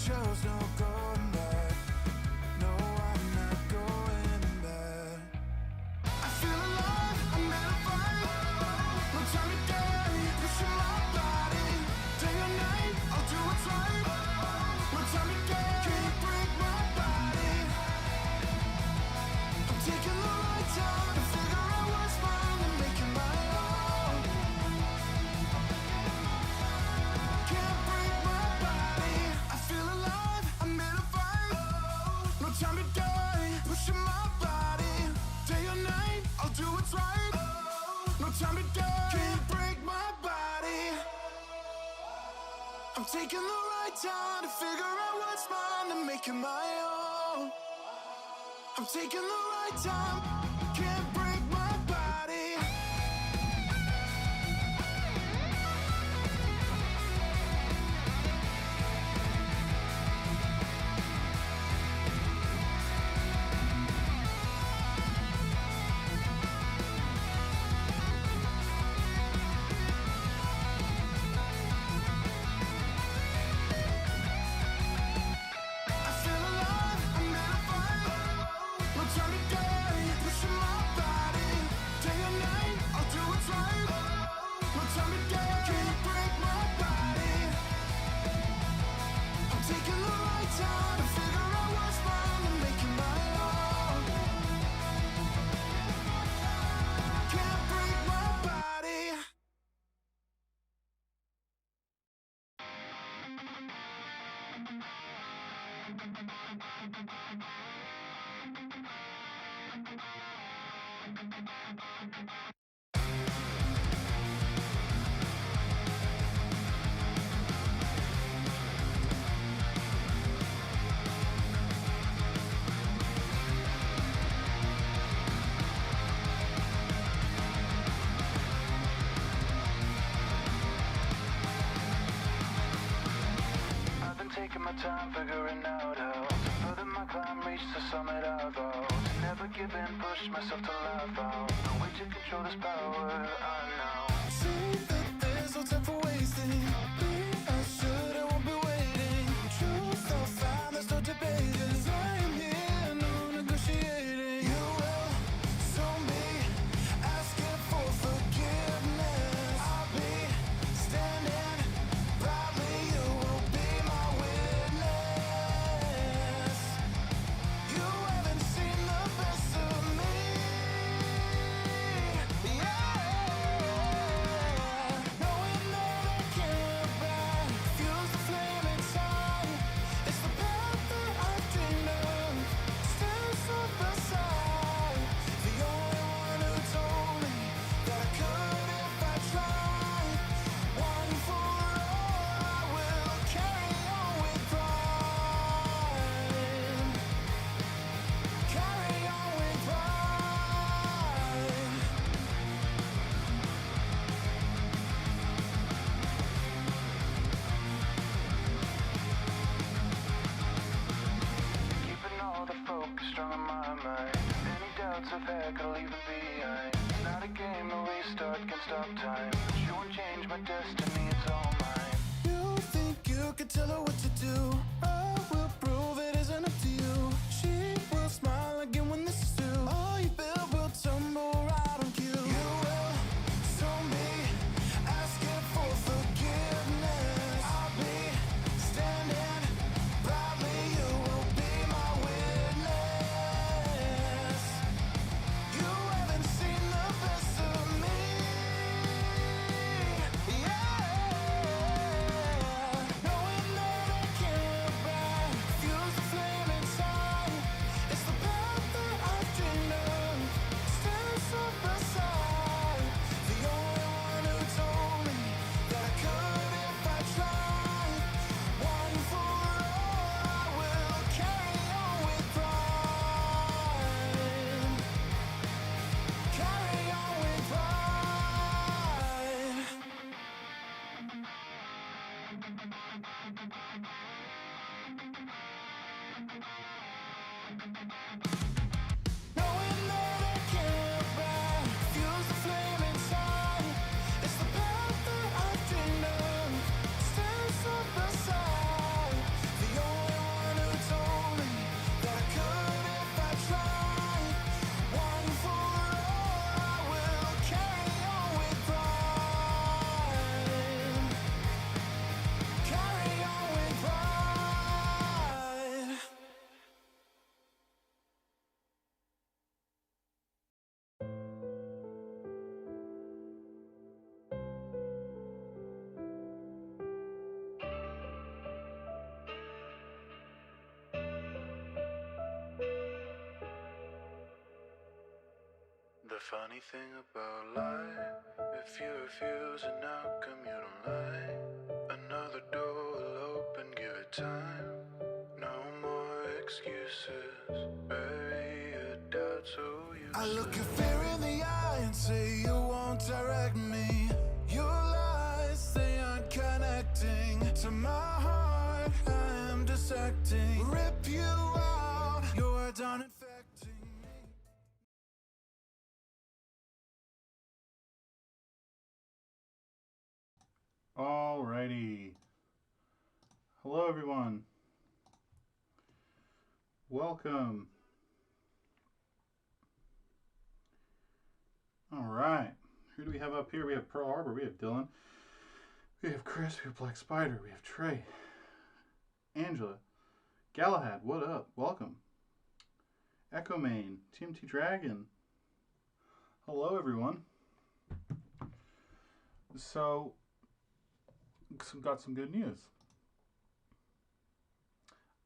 chose no going back. No, I'm not going back. I feel alive, I'm in a fight. No time to die, pushing my body. Day or night, I'll do what's right. No time to die, can't break my body. I'm taking the right time to figure out what's mine and make it my own. Can't break my body. I feel alive, I'm in a fight. No time to die, pushing my body. Day or night, I'll do what's right. No time to die, can't break my body. I'm taking the right time to figure out what's mine and make it my own. I'm taking the right time, can't break my body. I feel alive, I'm in a fight. No time to die, pushing my body. Day or night, I'll do what's right. No time to die, can't break my body. I'm taking the right time to figure out what's mine and make it my own. Can't break my body. I've been taking my time figuring out how to further my climb, reach the summit I've vowed. To never give in, push myself till I found no way to control this power I know. See that there's no time for wasting. Be assured I won't be waiting. Truth I'll find, there's no debating. 'Cause I am here, no negotiating. You will soon be asking for forgiveness. I'll be standing proudly, you will be my witness. You haven't seen the best of me. Yeah. Knowing that I can't look back fuels the flame inside. It's the path that I've dreamed of. Stand side by side. The only one who told me that I could if I tried. One for all, I will carry on with pride. Carry on with pride. Keeping all the focus strong on my mind. Any doubts I've had could leave them behind. It's not a game, no restart can stop time. You won't change my destiny, it's all mine. You think you can tell her what to do? I will prove it isn't up to you. She will smile again when this is through. All you build will tumble right on cue. You will soon be asking for forgiveness. I'll be standing proudly, you will be my witness. You haven't seen the best of me. Yeah. Knowing that I can't look back fuels the flame inside. It's the path that I've dreamed of. Stand side by side. The only one who told me that I could if I tried. One for all, I will carry on with pride. Carry on with pride. Knowing that I can't look back fuels the flame inside. It's the path that I've dreamed of. Stand side by side. The only the funny thing about life, if you refuse an outcome you don't like, another door will open, give it time. No more excuses, bury your doubts so useless. I look your fear in the eye and say you won't direct me. Your lies, they aren't connecting to my heart. I am dissecting, rip you out, your words aren't infecting me. Alrighty. Hello everyone. Welcome. Alright. Who do we have up here? We have Pearl Harbor, we have Dylan, we have Chris, we have Black Spider, we have Trey, Angela, Galahad, what up? Welcome. Echo Main, TMT Dragon. Hello everyone. So, got some good news.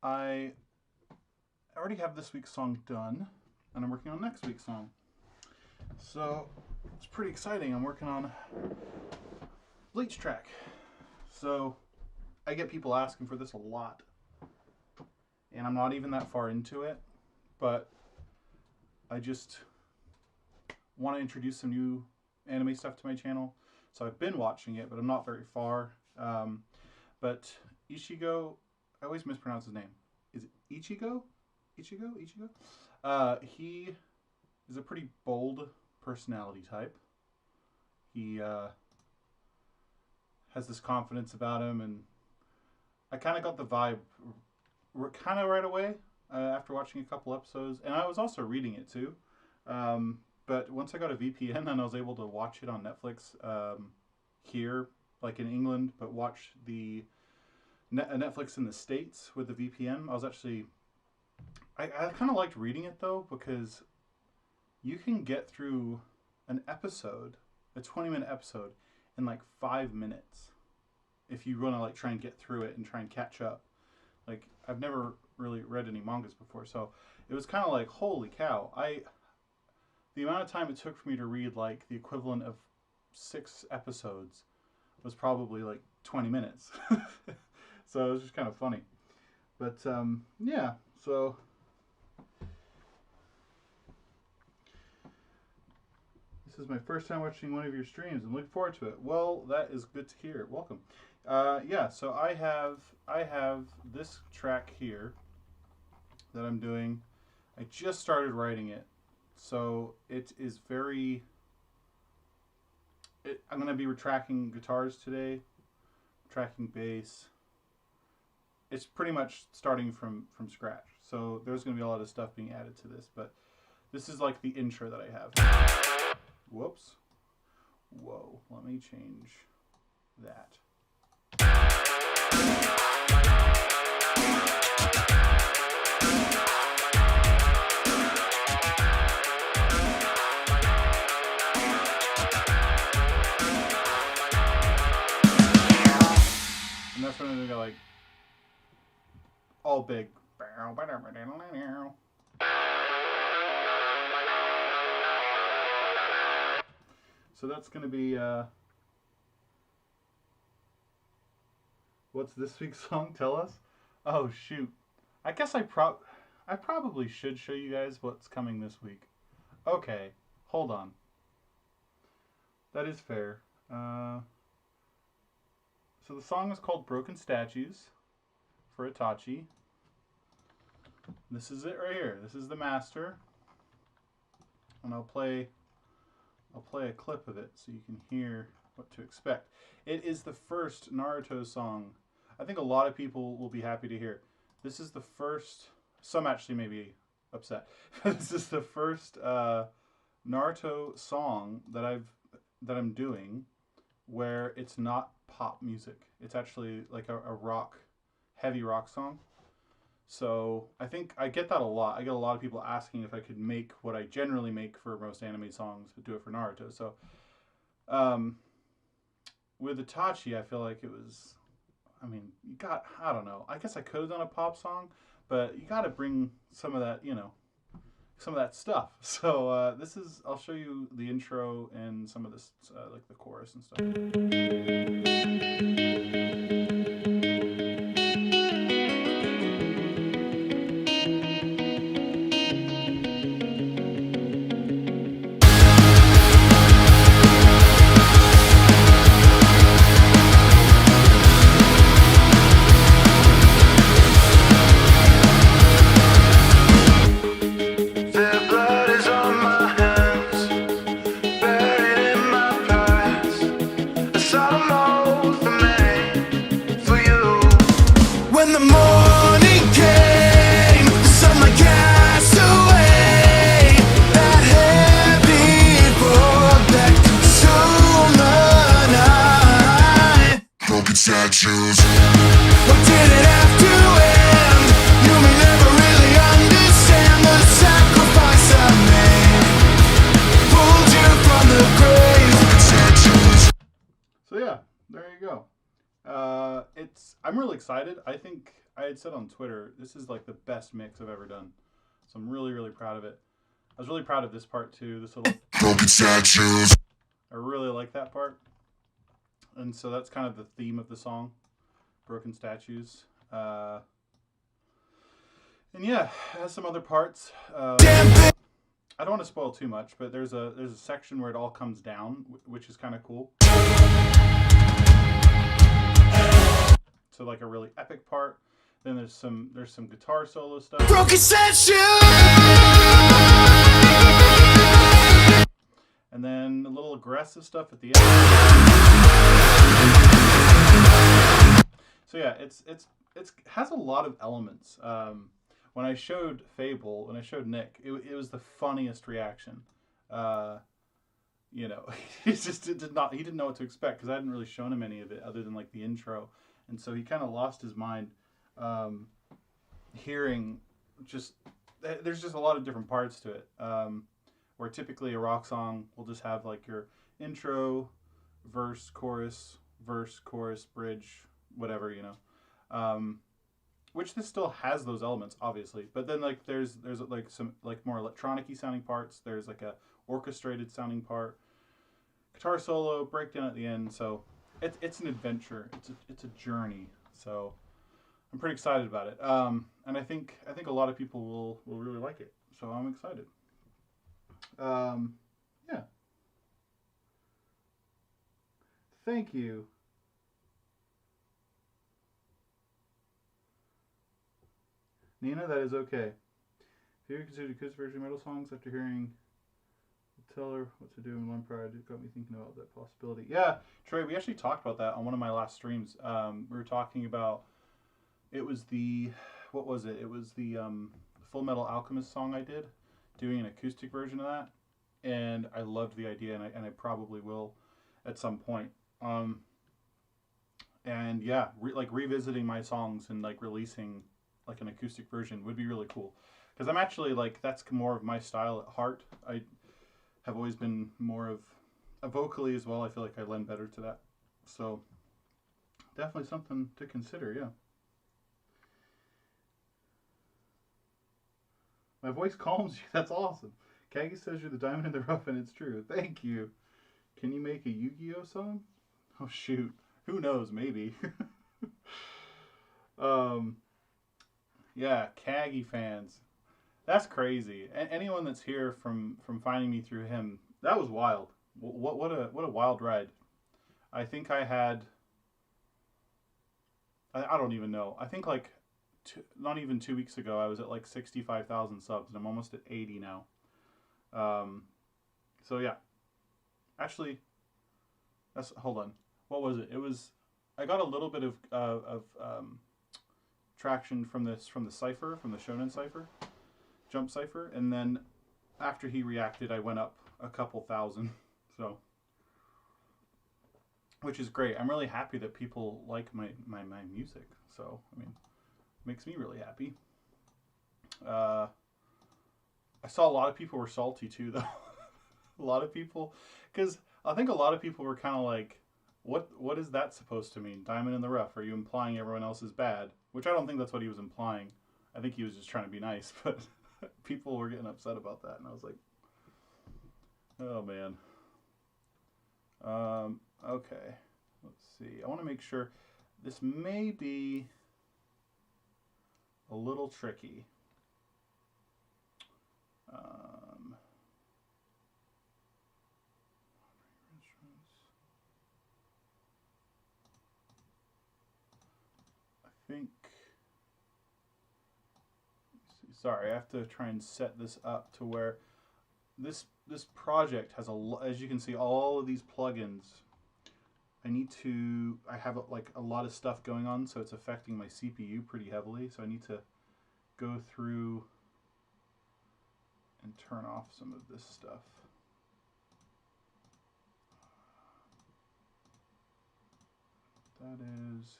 I already have this week's song done, and I'm working on next week's song. So, it's pretty exciting. I'm working on Bleach track. So, I get people asking for this a lot. And I'm not even that far into it, but I just want to introduce some new anime stuff to my channel. So I've been watching it, but I'm not very far. But Ichigo, I always mispronounce his name. Is it Ichigo? Ichigo? He is a pretty bold personality type. He has this confidence about him, and I kind of got the vibe kind of right away after watching a couple episodes. And I was also reading it too. But once I got a VPN and I was able to watch it on Netflix here, like in England, but watch the Netflix in the States with the VPN, I was actually... I kind of liked reading it though, because you can get through an episode, a 20-minute episode, in like 5 minutes if you want to like try and get through it and try and catch up. Like, I've never really read any mangas before, so it was kind of like, holy cow. The amount of time it took for me to read like the equivalent of 6 episodes was probably like 20 minutes. So it was just kind of funny. But yeah, so this is my first time watching one of your streams. I'm looking forward to it. Well, that is good to hear. Welcome. Yeah, so I have this track here that I'm doing. I just started writing it, so it is very... I'm going to be tracking guitars today, tracking bass. It's pretty much starting from scratch, so there's going to be a lot of stuff being added to this, but this is like the intro that I have. Whoops. Whoa, let me change that. And that's when I'm going to go like all big. So that's going to be what's this week's song? Tell us. Oh shoot. I guess I probably should show you guys what's coming this week. Okay, hold on. That is fair. So the song is called Broken Statues for Itachi. This is it right here. This is the master. And I'll play a clip of it so you can hear what to expect. It is the first Naruto song I think a lot of people will be happy to hear. This is the first, some actually may be upset, this is the first Naruto song that I'm doing where it's not pop music. It's actually like a rock, heavy rock song. So I think I get that a lot. I get a lot of people asking if I could make what I generally make for most anime songs, but do it for Naruto. So with Itachi, I feel like it was, I mean, you got, I don't know. I guess I could have done a pop song, but you got to bring some of that, you know, some of that stuff. So this is, I'll show you the intro and some of this, like the chorus and stuff. Their blood is on my hands, buried in my past. A solemn oath I made for you. When the morning came, the sunlight cast away that heavy fog that consumed the night. Broken statues. What did it have to end? You may never really understand the sacrifice I made. Pulled you from the grave. Broken statues. So yeah, there you go. I'm really excited. I think I had said on Twitter, this is like the best mix I've ever done. So I'm really, really proud of it. I was really proud of this part too. This little Broken statues. I really like that part. And so that's kind of the theme of the song, broken statues. And yeah, it has some other parts. I don't want to spoil too much, but there's a section where it all comes down, which is kind of cool. So like a really epic part. Then there's some guitar solo stuff. Broken statues. And then a little aggressive stuff at the end. So yeah, it's has a lot of elements. When I showed Fable, when I showed Nick, it was the funniest reaction. You know, he just he didn't know what to expect because I hadn't really shown him any of it other than like the intro, and so he kind of lost his mind hearing just there's just a lot of different parts to it. Where typically a rock song will just have like your intro, verse, chorus, bridge, whatever, you know. Which this still has those elements, obviously. But then like there's like some like more electronic-y sounding parts. There's like a orchestrated sounding part, guitar solo, breakdown at the end. So it's an adventure. It's a journey. So I'm pretty excited about it. And I think a lot of people will really like it. So I'm excited. Yeah. Thank you. Nina, that is okay. Have you ever considered acoustic version of metal songs after hearing tell her what to do in one pride? It got me thinking about that possibility. Yeah, Trey, we actually talked about that on one of my last streams. We were talking about, it was the, what was it? It was the Full Metal Alchemist song I did, doing an acoustic version of that. And I loved the idea, and I probably will at some point. And yeah, like revisiting my songs and like releasing like an acoustic version would be really cool. Because I'm actually like, that's more of my style at heart. I have always been more of a vocally as well. I feel like I lend better to that. So definitely something to consider, yeah. My voice calms you. That's awesome. Kagi says you're the diamond in the rough, and it's true. Thank you. Can you make a Yu-Gi-Oh song? Oh shoot. Who knows? Maybe. Yeah, Kagi fans. That's crazy. Anyone that's here from finding me through him, that was wild. What a wild ride. I think I had. I don't even know. I think like not even 2 weeks ago I was at like 65,000 subs, and I'm almost at 80 now. So yeah, actually, hold on. What was it? It was, I got a little bit of traction from the cipher, from the Shonen cipher, Jump cipher, and then after he reacted, I went up a couple thousand. So, which is great. I'm really happy that people like my music. So, I mean, it makes me really happy. I saw a lot of people were salty too, though. A lot of people, because I think a lot of people were kind of like, what is that supposed to mean? Diamond in the rough? Are you implying everyone else is bad? Which I don't think that's what he was implying. I think he was just trying to be nice, but People were getting upset about that, and I was like, oh man. Okay, let's see. I want to make sure this may be a little tricky. I think. Sorry, I have to try and set this up to where this project has as you can see, all of these plugins. I have like a lot of stuff going on, so it's affecting my CPU pretty heavily. So I need to go through and turn off some of this stuff. That is.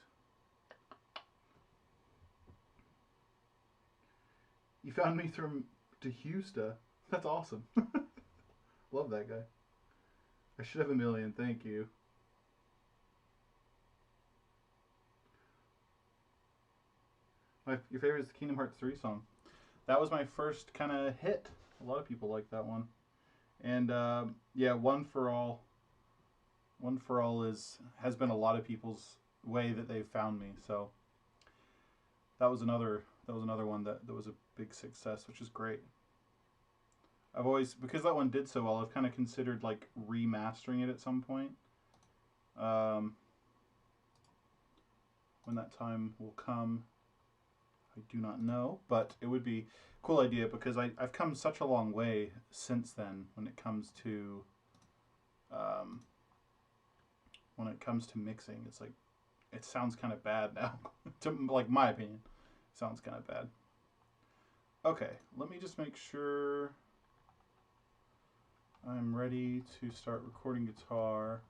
You found me through to Houston. That's awesome. Love that guy. I should have a million. Thank you. Your favorite is the Kingdom Hearts 3 song. That was my first kind of hit. A lot of people like that one. And yeah, One for All. One for All has been a lot of people's way that they've found me. So that was another one that was a big success, which is great. I've always, because that one did so well, I've kind of considered like remastering it at some point. When that time will come, I do not know, but it would be a cool idea because I've come such a long way since then when it comes to mixing. It's like, it sounds kind of bad now. To like my opinion, it sounds kind of bad. Okay, let me just make sure I'm ready to start recording guitar.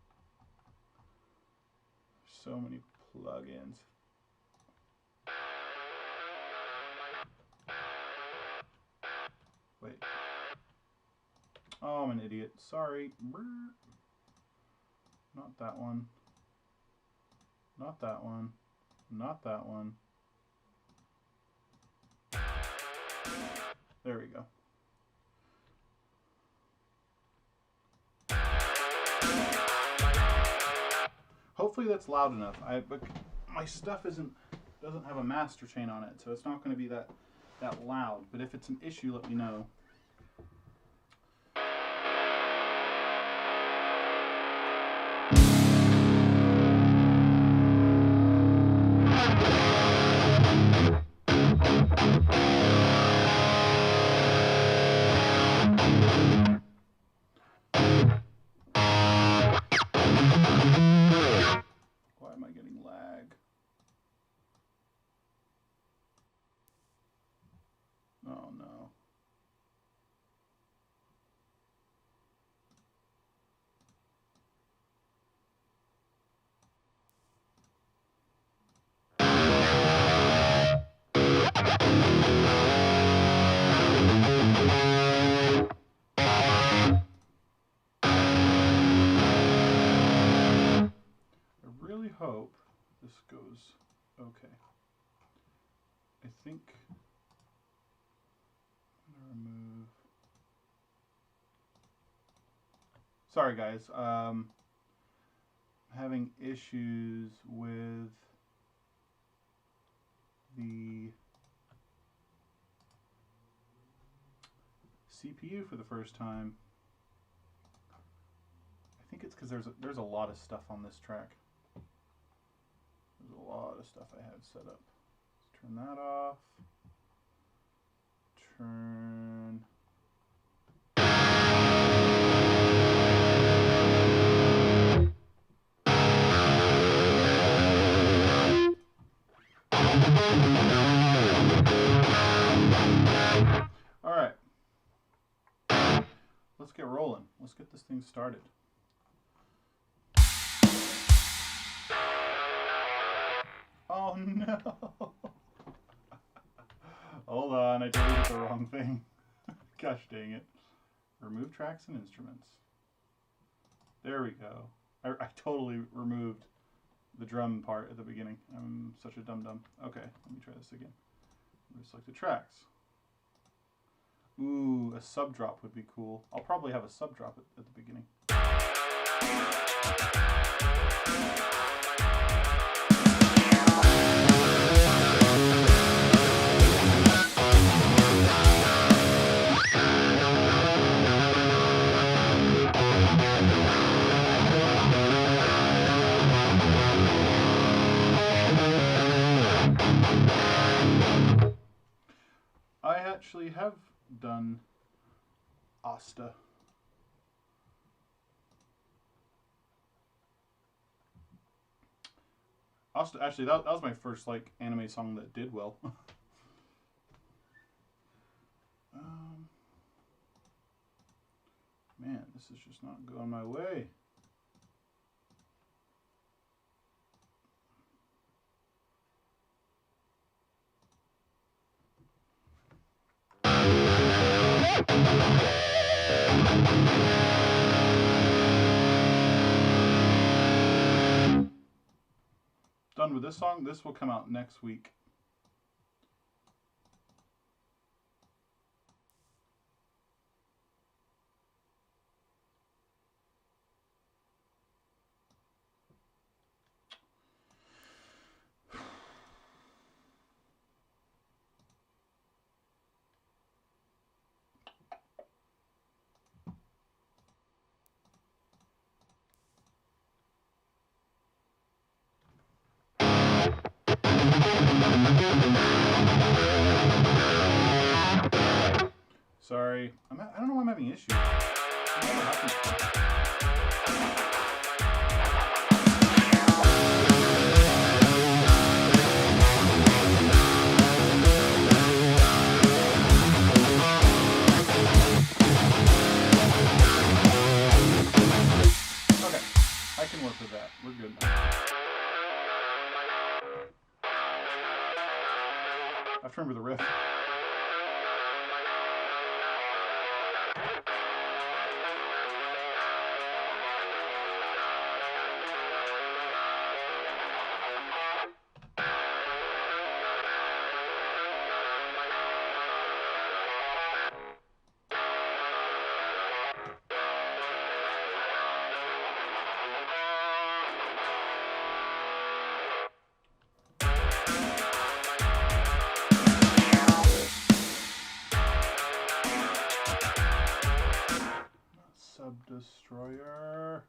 So many plugins. Wait. Oh, I'm an idiot. Sorry. Not that one. Not that one. Not that one. There we go. Hopefully that's loud enough. But my stuff doesn't have a master chain on it, so it's not going to be that loud. But if it's an issue, let me know. Why am I getting lag? Oh no. I really hope this goes okay. I think I'm gonna remove. Sorry guys, I'm having issues with the CPU for the first time. I think it's because there's a lot of stuff on this track. There's a lot of stuff I have set up. Let's turn that off. Turn. All right. Let's get rolling. Let's get this thing started. Oh no! Hold on, I deleted the wrong thing. Gosh dang it. Remove tracks and instruments. There we go. I totally removed the drum part at the beginning. I'm such a dum-dum. Okay, let me try this again. I'm going to select the tracks. Ooh, a sub drop would be cool. I'll probably have a sub drop at the beginning. I actually have done Asta. Asta, actually, that was my first like anime song that did well. Man, this is just not going my way. Done with this song. This will come out next week. Sorry, I don't know why I'm having issues. Okay, I can work with that. We're good. I have to remember the riff. Destroyer.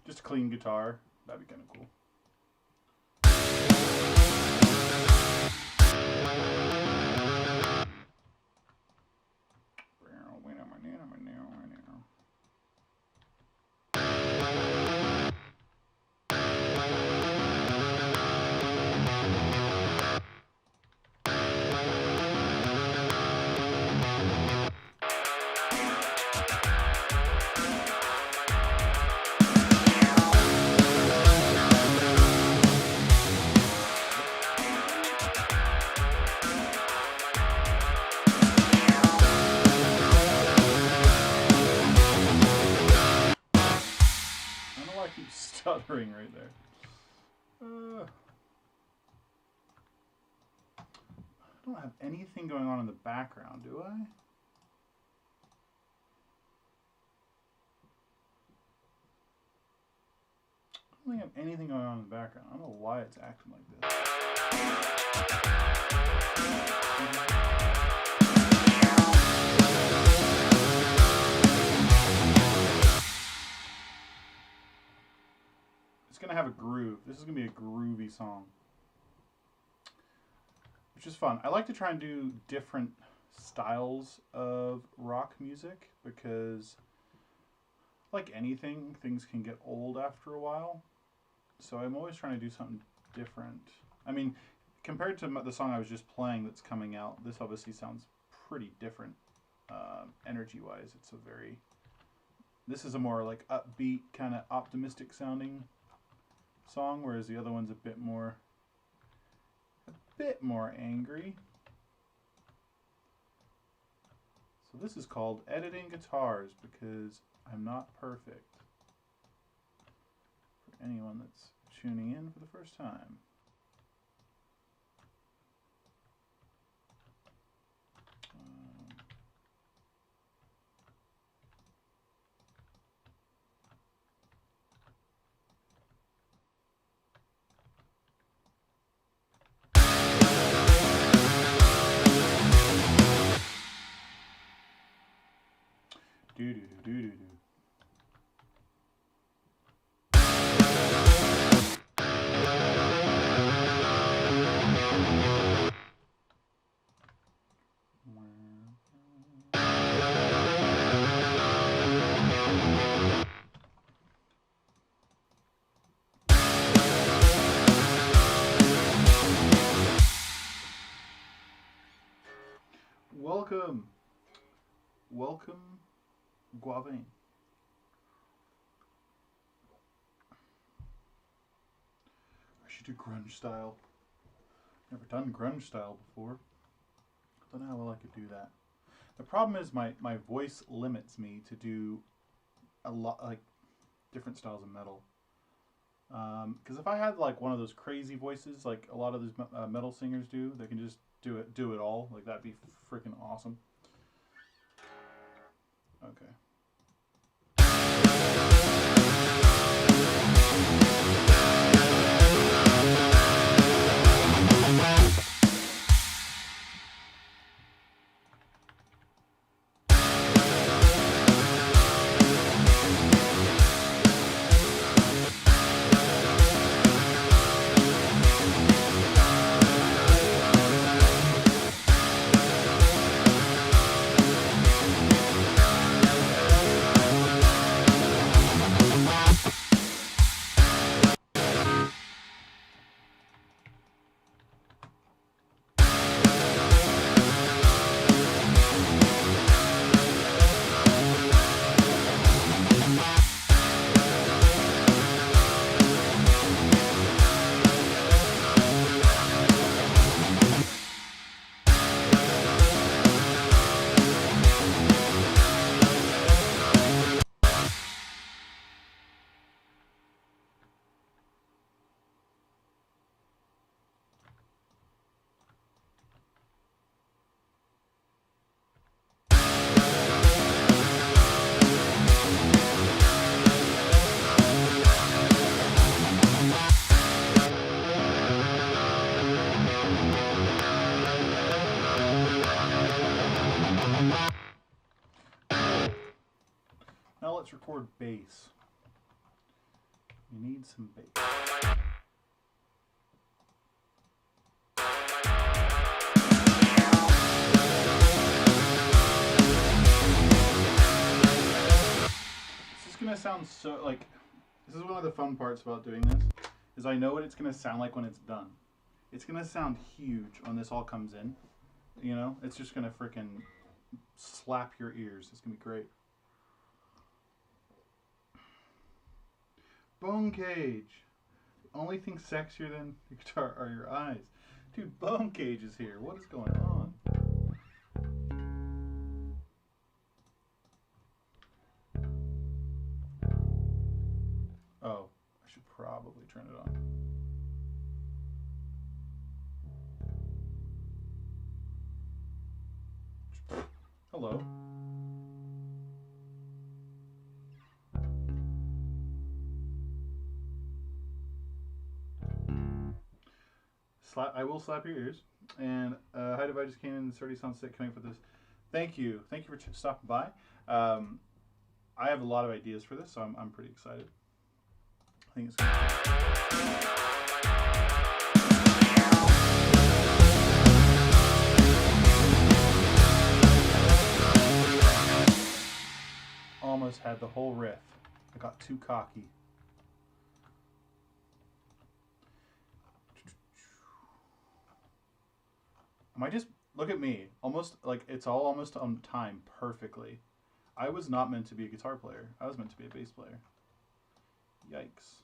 Just a clean guitar. That'd be kind of cool. Stuttering right there. I don't have anything going on in the background, do I? I don't think I have anything going on in the background. I don't know why it's acting like this. It's going to have a groove. This is going to be a groovy song, which is fun. I like to try and do different styles of rock music because, like anything, things can get old after a while. So I'm always trying to do something different. I mean, compared to the song I was just playing that's coming out, this obviously sounds pretty different energy-wise. This is a more like upbeat, kind of optimistic sounding song, whereas the other one's a bit more angry. So this is called Editing Guitars because I'm not perfect. For anyone that's tuning in for the first time. Do do do do do do. Welcome, Guavain. I should do grunge style. Never done grunge style before. Don't know how well I could do that. The problem is my voice limits me to do a lot, like different styles of metal. Because if I had like one of those crazy voices, like a lot of those metal singers do, they can just do it all. Like that'd be freaking awesome. Okay. Now let's record bass. You need some bass. This is gonna sound so like. This is one of the fun parts about doing this, is I know what it's gonna sound like when it's done. It's gonna sound huge when this all comes in. You know, it's just gonna freaking slap your ears. It's gonna be great. Bone Cage. The only thing sexier than the guitar are your eyes. Dude, Bone Cage is here. What is going on? Oh, I should probably turn it on. Hello. I will slap your ears. And hi, if I just came in, 30 sounds sick. Connect with this. Thank you. Thank you for stopping by. I have a lot of ideas for this, so I'm pretty excited. I think it's going to almost had the whole riff. I got too cocky. Am I just look at me? Almost like it's all almost on time perfectly. I was not meant to be a guitar player. I was meant to be a bass player. Yikes.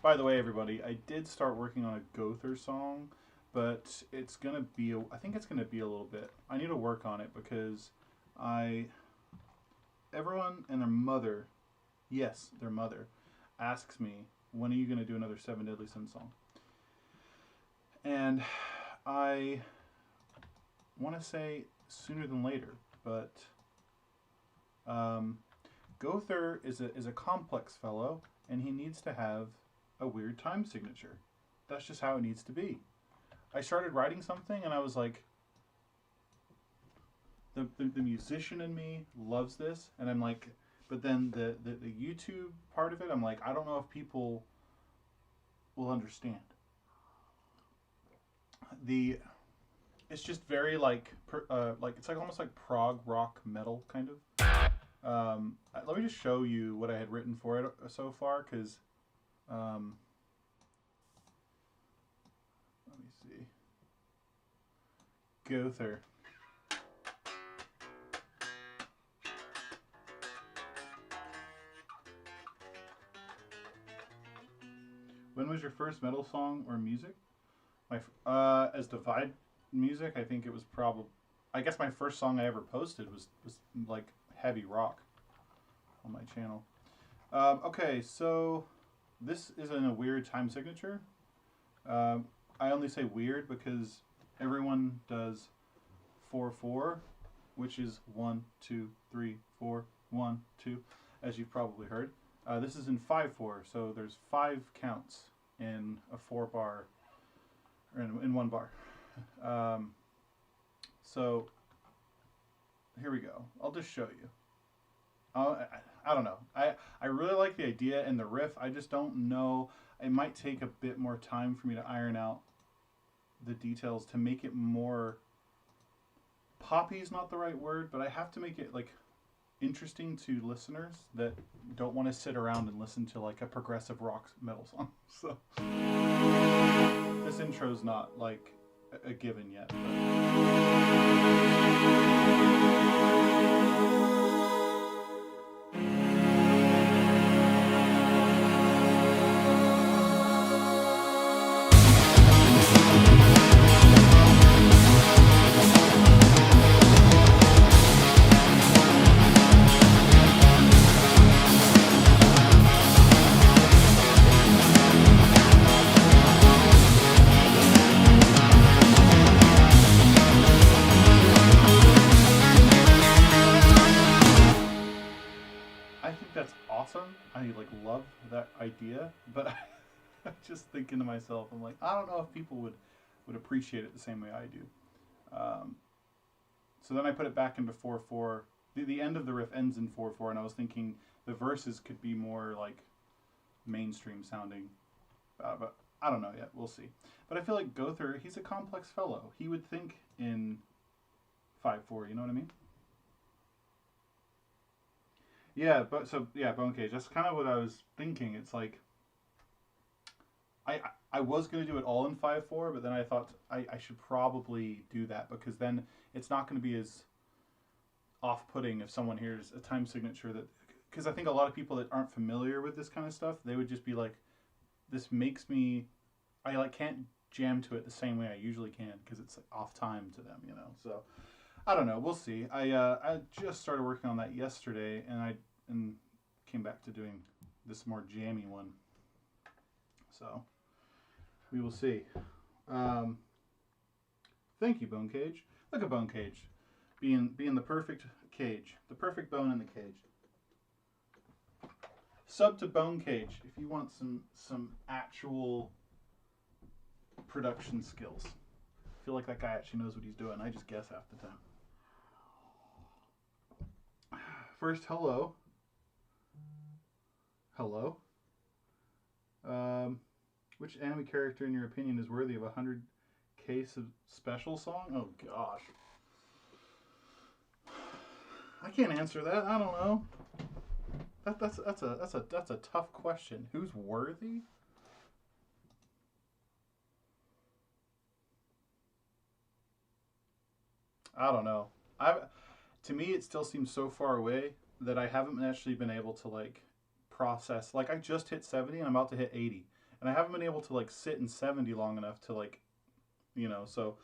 By the way, everybody, I did start working on a Gother song, but it's gonna be. I think it's gonna be a little bit. I need to work on it because everyone and their mother, yes, their mother, asks me, when are you gonna do another Seven Deadly Sins song? And I want to say sooner than later, but Gother is a complex fellow, and he needs to have a weird time signature. That's just how it needs to be. I started writing something, and I was like, the musician in me loves this, and I'm like, but then the YouTube part of it, I'm like, I don't know if people will understand. It's just very like it's like almost like prog rock metal kind of. Let me just show you what I had written for it so far, because let me see. Gother. When was your first metal song or music? As Divide music, I think it was probably. I guess my first song I ever posted was like heavy rock on my channel. Okay, so this is in a weird time signature. I only say weird because everyone does 4/4, which is 1, 2, 3, 4, 1, 2, as you've probably heard. This is in 5/4, so there's 5 counts in a 4-bar, or in 1 bar. So here we go. I'll just show you. I don't know. I really like the idea and the riff. I just don't know. It might take a bit more time for me to iron out the details to make it more. Poppy is not the right word, but I have to make it like interesting to listeners that don't want to sit around and listen to like a progressive rock metal song. So this intro's not like a given yet. I like love that idea, but I'm just thinking to myself, I'm like, I don't know if people would appreciate it the same way I do. So then I put it back into 4/4. The end of the riff ends in 4/4, and I was thinking the verses could be more like mainstream sounding, but I don't know yet. We'll see. But I feel like Gother, he's a complex fellow. He would think in 5/4. You know what I mean? Yeah, but so yeah, Bone Cage. That's kind of what I was thinking. It's like I was gonna do it all in 5/4, but then I thought I should probably do that because then it's not going to be as off-putting if someone hears a time signature that because I think a lot of people that aren't familiar with this kind of stuff, they would just be like, this makes me, I like can't jam to it the same way I usually can because it's like off time to them, you know. So I don't know. We'll see. I just started working on that yesterday, and came back to doing this more jammy one. So we will see. Thank you, Bone Cage. Look at Bone Cage, being the perfect cage, the perfect bone in the cage. Sub to Bone Cage if you want some actual production skills. I feel like that guy actually knows what he's doing. I just guess half the time. First, hello. Hello. Which anime character, in your opinion, is worthy of a 100K special song? Oh gosh, I can't answer that. I don't know. That's a tough question. Who's worthy? I don't know. To me, it still seems so far away that I haven't actually been able to like process. Like I just hit 70 and I'm about to hit 80, and I haven't been able to like sit in 70 long enough to like, you know. So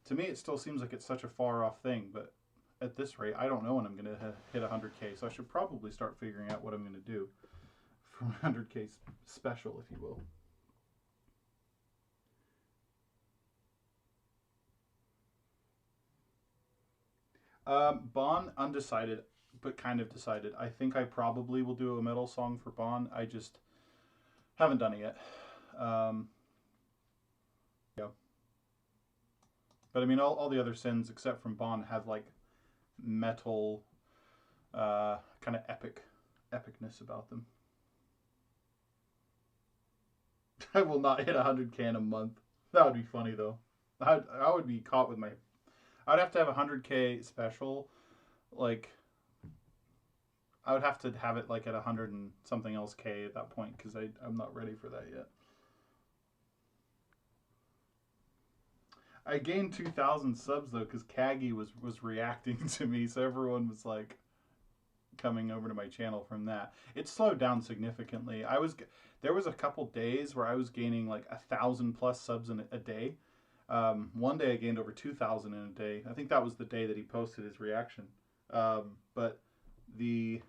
to me, it still seems like it's such a far off thing. But at this rate, I don't know when I'm gonna hit 100K. So I should probably start figuring out what I'm gonna do for 100K special, if you will. Bon, undecided, but kind of decided. I think I probably will do a metal song for Bon. I just haven't done it yet. Yeah. But I mean, all the other sins except from Bon have like metal, kind of epicness about them. I will not hit 100K in a month. That would be funny though. I would be caught with my. I'd have to have a 100K special, like. I would have to have it like at 100 and something else K at that point because I'm not ready for that yet. I gained 2,000 subs though because Kagi was reacting to me, so everyone was like coming over to my channel from that. It slowed down significantly. There was a couple days where I was gaining like 1,000+ subs in a day. One day I gained over 2,000 in a day. I think that was the day that he posted his reaction. But the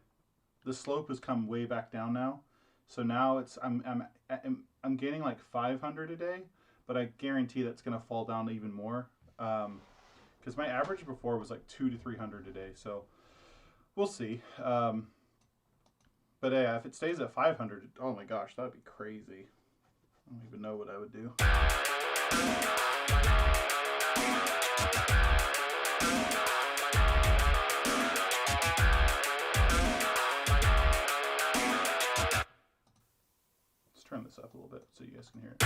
slope has come way back down now. So now I'm gaining like 500 a day, but I guarantee that's going to fall down even more. Because my average before was like 200 to 300 a day. So we'll see. But yeah, if it stays at 500, oh my gosh, that'd be crazy. I don't even know what I would do. Let's turn this up a little bit so you guys can hear it.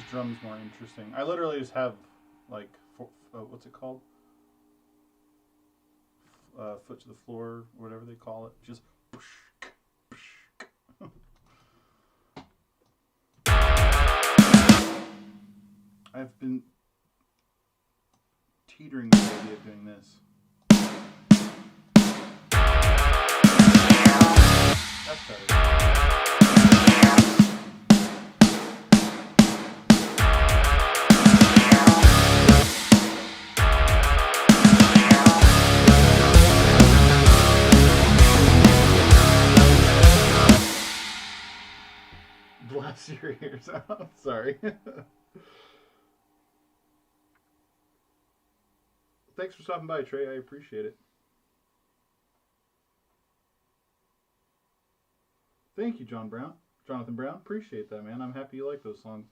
Drums more interesting. I literally just have like what's it called? Foot to the floor, or whatever they call it. Just I've been teetering with the idea of doing this. That's better. Bless your ears out. Sorry. Thanks for stopping by, Trey. I appreciate it. Thank you, Jonathan Brown. Appreciate that, man. I'm happy you like those songs.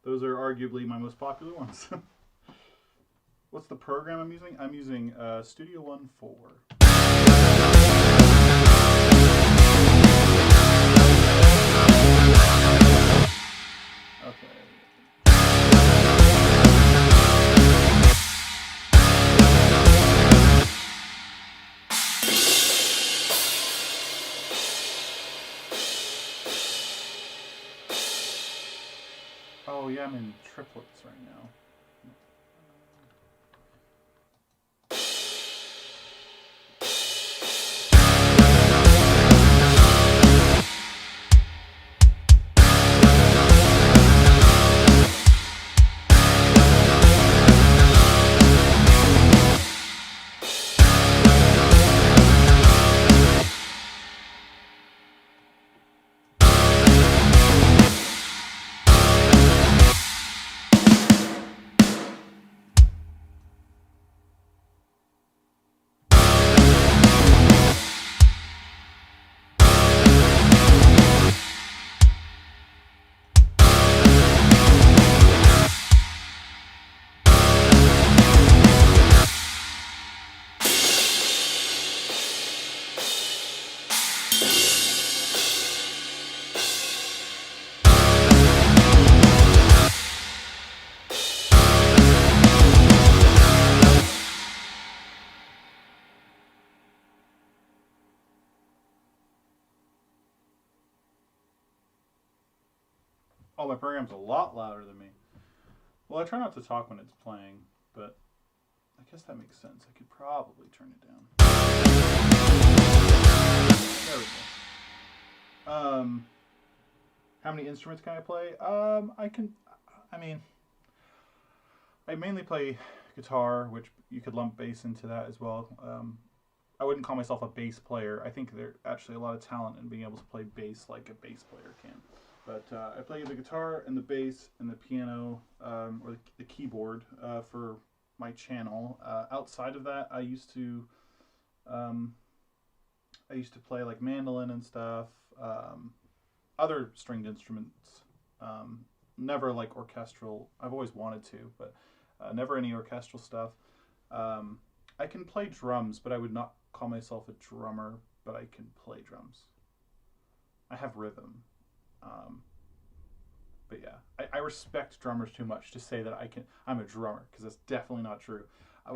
Those are arguably my most popular ones. What's the program I'm using? I'm using Studio One 4. Okay. in triplets right now. Oh, my program's a lot louder than me. Well, I try not to talk when it's playing, but I guess that makes sense. I could probably turn it down. There we go. How many instruments can I play? I mainly play guitar, which you could lump bass into that as well. I wouldn't call myself a bass player. I think there's actually a lot of talent in being able to play bass like a bass player can. But I play the guitar and the bass and the piano, or the keyboard for my channel. Outside of that, I used to play like mandolin and stuff, other stringed instruments. Never like orchestral. I've always wanted to, but never any orchestral stuff. I can play drums, but I would not call myself a drummer, but I can play drums. I have rhythm. But yeah, I respect drummers too much to say that I'm a drummer, because that's definitely not true.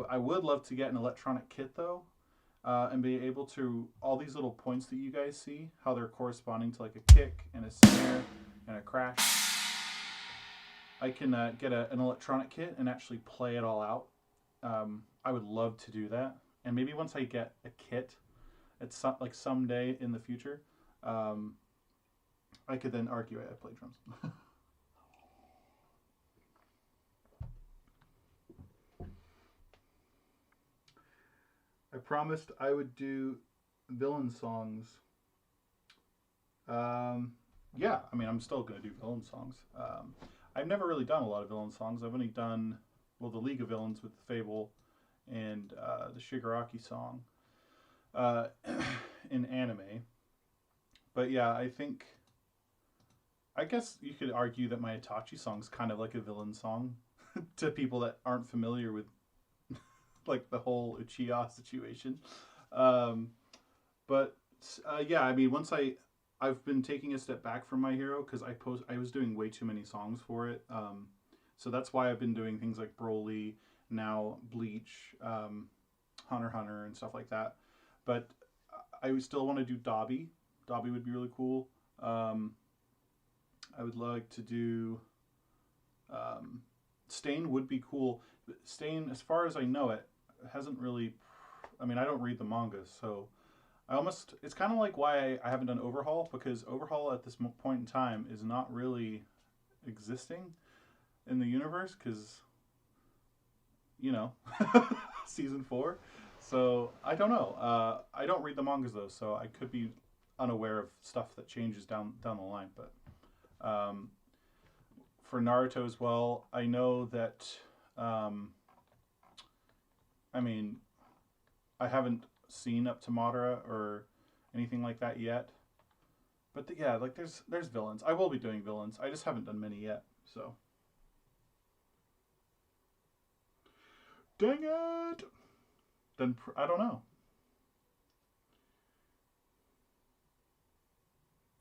I would love to get an electronic kit though, and be able to, all these little points that you guys see, how they're corresponding to like a kick and a snare and a crash. I can get an electronic kit and actually play it all out. I would love to do that, and maybe once I get a kit, it's like someday in the future, I could then argue I play drums. I promised I would do villain songs. Yeah, I mean, I'm still going to do villain songs. I've never really done a lot of villain songs. I've only done, well, the League of Villains with Fable and the Shigaraki song in anime. But yeah, I guess you could argue that my Itachi song's kind of like a villain song to people that aren't familiar with like the whole Uchiha situation. But yeah, I mean, I've been taking a step back from My Hero because I was doing way too many songs for it. So that's why I've been doing things like Broly, now Bleach, Hunter x Hunter, and stuff like that. But I would still want to do Dobby. Dobby would be really cool. I would like to do Stain would be cool. Stain, as far as I know it, hasn't really. I mean, I don't read the manga, so it's kind of like why I haven't done Overhaul, because Overhaul at this point in time is not really existing in the universe, because season 4. So I don't know. I don't read the mangas though, so I could be unaware of stuff that changes down the line. But for Naruto as well, I know that. I mean, I haven't seen up to Madara or anything like that yet. But yeah, like there's villains. I will be doing villains. I just haven't done many yet. So. Dang it! Then I don't know.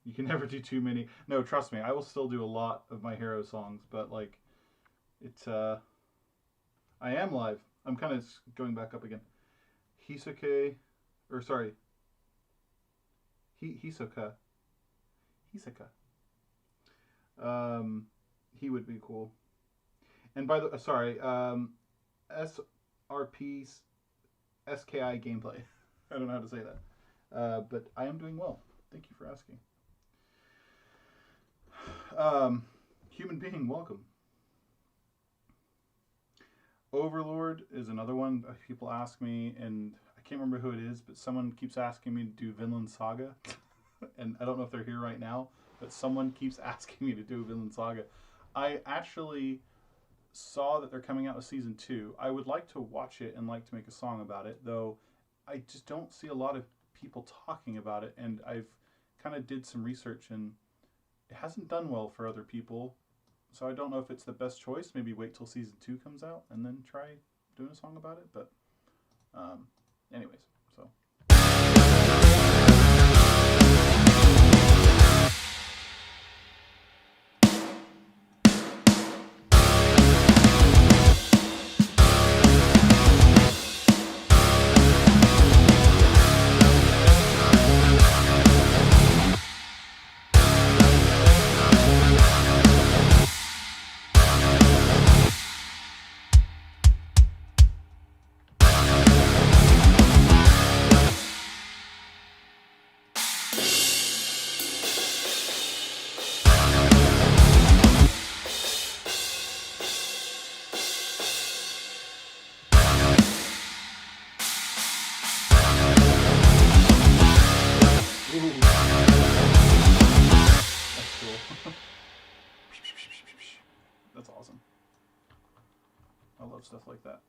You can never do too many. No, trust me, I will still do a lot of My Hero songs, but like, it's I am live. I'm kind of going back up again. Hisoka. Hisoka. He would be cool. And by the sorry, SRP SKI gameplay. I don't know how to say that, but I am doing well. Thank you for asking. Human being, welcome. Overlord is another one. People ask me, and I can't remember who it is, but someone keeps asking me to do Vinland Saga. And I don't know if they're here right now, but someone keeps asking me to do Vinland Saga. I actually saw that they're coming out with season 2. I would like to watch it and like to make a song about it, though I just don't see a lot of people talking about it, and I've kind of did some research, and it hasn't done well for other people. So I don't know if it's the best choice. Maybe wait till season 2 comes out and then try doing a song about it. But anyways, so. That's awesome. I love stuff like that.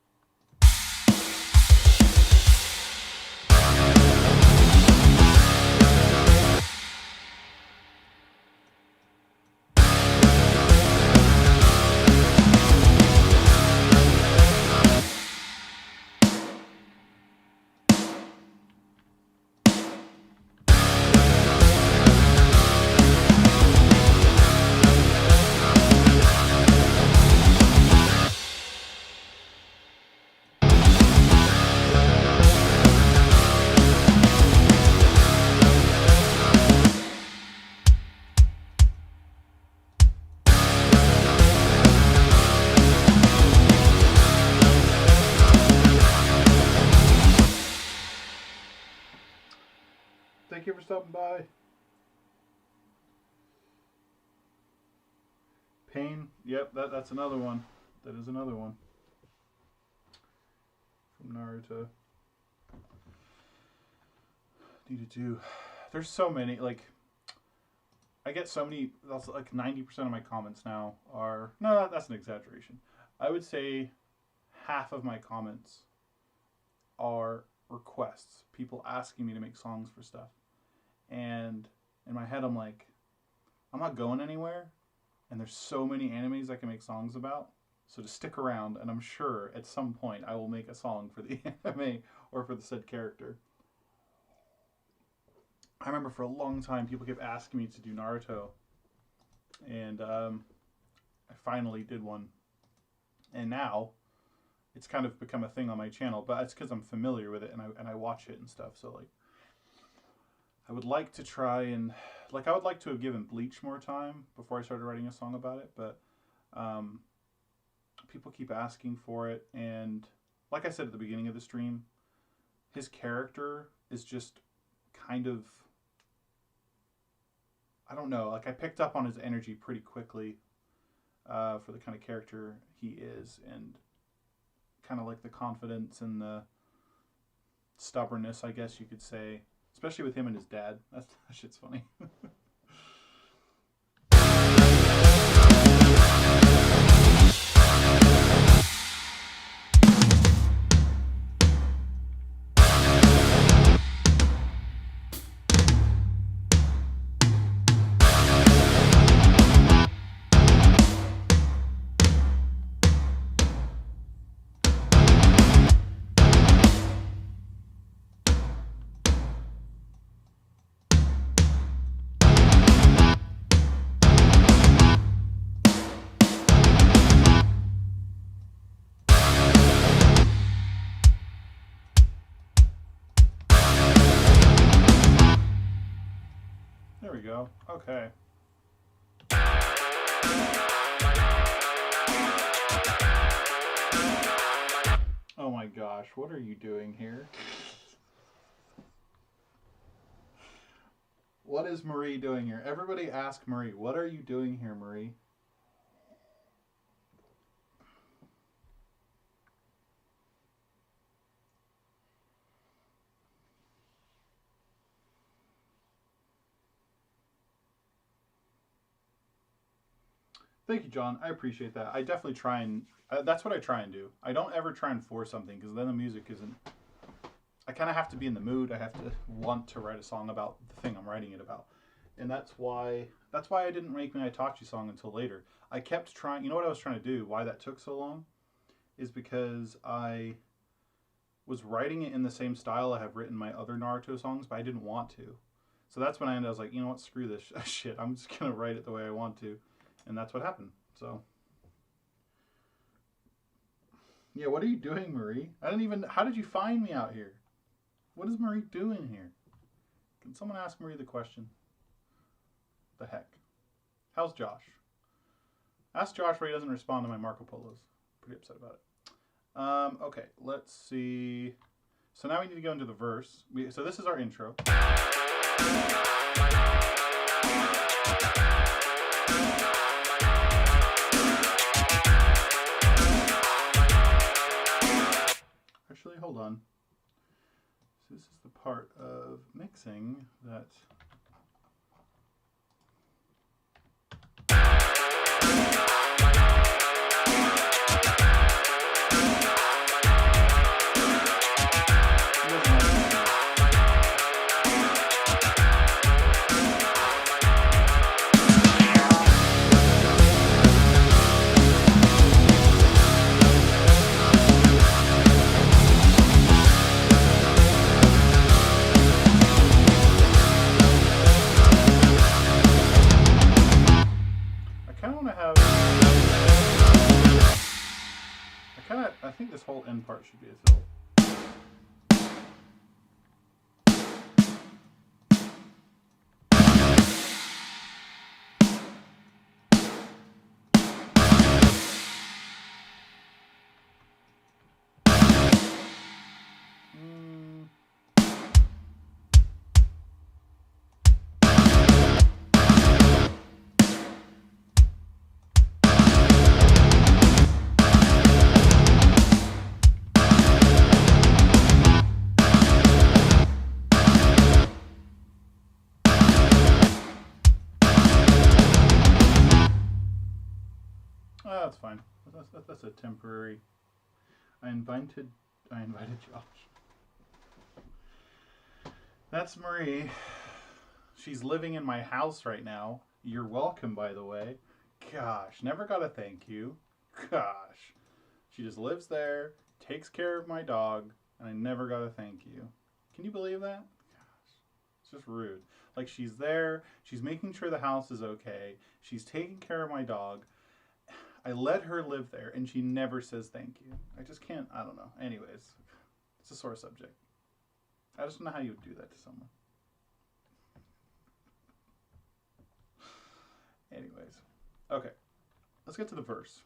Thank you for stopping by. Pain. Yep, that's another one. That is another one. From Naruto. There's so many, like, I get so many, that's like 90% of my comments now are, no, that's an exaggeration. I would say half of my comments are requests. People asking me to make songs for stuff. And in my head, I'm like, I'm not going anywhere. And there's so many animes I can make songs about. So just stick around, and I'm sure at some point I will make a song for the anime or for the said character. I remember for a long time people kept asking me to do Naruto. And I finally did one. And now it's kind of become a thing on my channel. But it's because I'm familiar with it and I watch it and stuff. So, like, I would like to try and, like, I would like to have given Bleach more time before I started writing a song about it, but people keep asking for it, and like I said at the beginning of the stream, his character is just kind of, I don't know, like, I picked up on his energy pretty quickly for the kind of character he is, and kind of like the confidence and the stubbornness, I guess you could say. Especially with him and his dad. That shit's funny. There we go. Okay. Josh, what are you doing here? What is Marie doing here? Everybody ask Marie, what are you doing here, Marie? Thank you, John. I appreciate that. I definitely try and... that's what I try and do. I don't ever try and force something, because then the music isn't... I kind of have to be in the mood. I have to want to write a song about the thing I'm writing it about. And that's why I didn't make my Itachi song until later. I kept trying... You know what I was trying to do? Why that took so long? Is because I was writing it in the same style I have written my other Naruto songs, but I didn't want to. So that's when I was like, you know what? Screw this shit. I'm just going to write it the way I want to. And that's what happened. So... Yeah, what are you doing, Marie? I didn't even... How did you find me out here? What is Marie doing here? Can someone ask Marie the question? The heck? How's Josh? Ask Josh why he doesn't respond to my Marco Polos. Pretty upset about it. Okay, let's see. So now we need to go into the verse. So this is our intro. Actually, hold on. So this is the part of mixing that... I think this whole end part should be a fill. That's fine. That's a temporary. I invited Josh. That's Marie. She's living in my house right now. You're welcome, by the way. Gosh, never got a thank you. Gosh. She just lives there, takes care of my dog, and I never got a thank you. Can you believe that? Gosh, it's just rude. Like, she's there, she's making sure the house is okay, she's taking care of my dog. I let her live there, and she never says thank you. I just can't, I don't know. Anyways, it's a sore subject. I just don't know how you would do that to someone. Anyways. Okay. Let's get to the verse.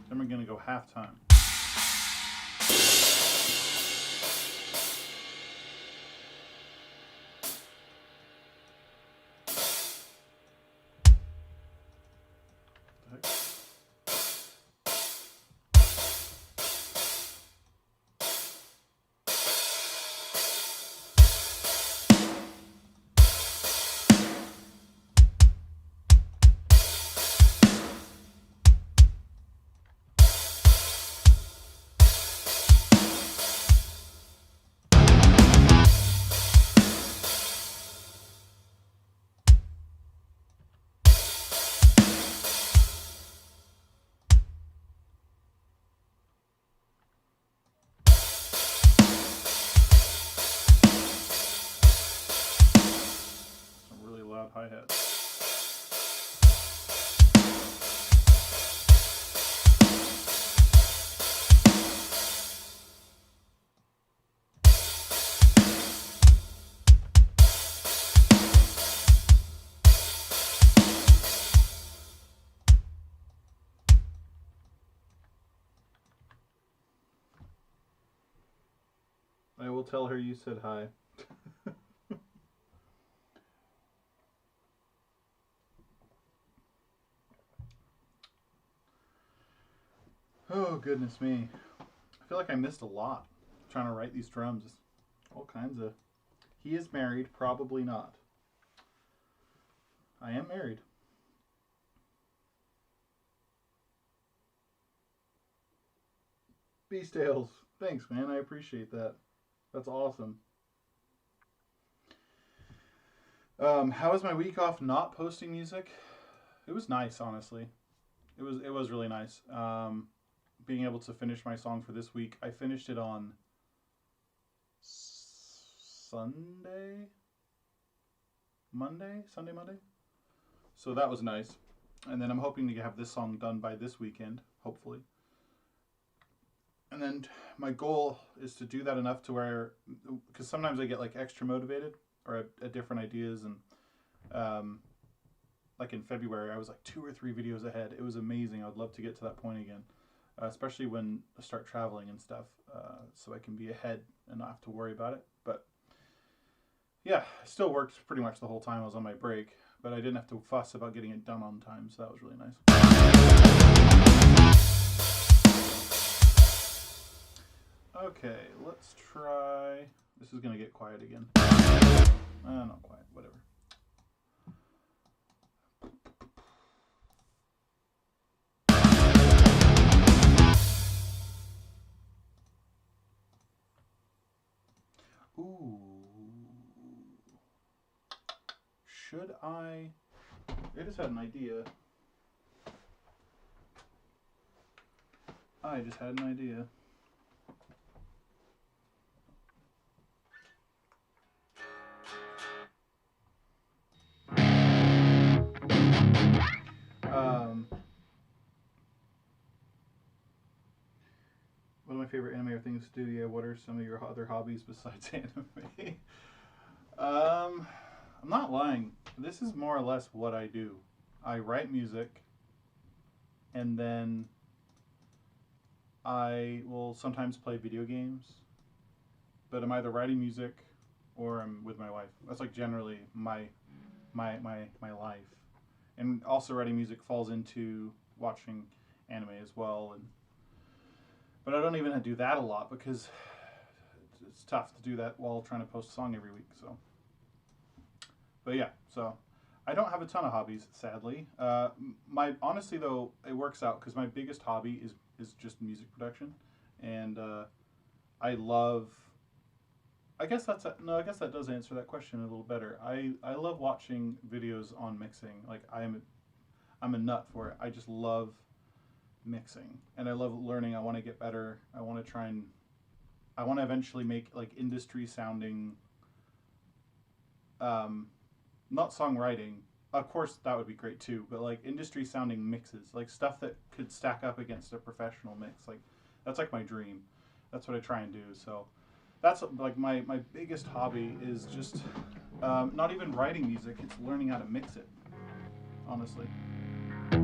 Then we're going to go halftime. Hi-hat. I will tell her you said hi. Oh, goodness me. I feel like I missed a lot trying to write these drums. All kinds of... He is married, probably not. I am married. Beast Tales. Thanks, man. I appreciate that. That's awesome. How was my week off not posting music? It was nice, honestly. It was really nice. Being able to finish my song for this week. I finished it on Sunday? Monday? So that was nice. And then I'm hoping to have this song done by this weekend, hopefully. And then my goal is to do that enough to where, because sometimes I get like extra motivated or at different ideas, and like in February I was like 2 or 3 videos ahead. It was amazing. I'd love to get to that point again, especially when I start traveling and stuff, so I can be ahead and not have to worry about it. But yeah, I still worked pretty much the whole time I was on my break, but I didn't have to fuss about getting it done on time, so that was really nice. Okay, let's try... This is going to get quiet again. Not quiet, whatever. Ooh. Should I just had an idea. I just had an idea. One of my favorite anime are things to do. Yeah, what are some of your other hobbies besides anime? I'm not lying. This is more or less what I do. I write music, and then I will sometimes play video games, but I'm either writing music or I'm with my wife. That's like generally my life. And also writing music falls into watching anime as well, but I don't even do that a lot because it's tough to do that while trying to post a song every week. So, but yeah, so I don't have a ton of hobbies, sadly. Honestly though, it works out because my biggest hobby is just music production, and I love. I guess that does answer that question a little better. I love watching videos on mixing. Like I'm a nut for it. I just love mixing, and I love learning. I want to get better. I want to eventually make like industry sounding, not songwriting. Of course that would be great too, but like industry sounding mixes, like stuff that could stack up against a professional mix. Like that's like my dream. That's what I try and do. So that's like my biggest hobby is just not even writing music. It's learning how to mix it, honestly. I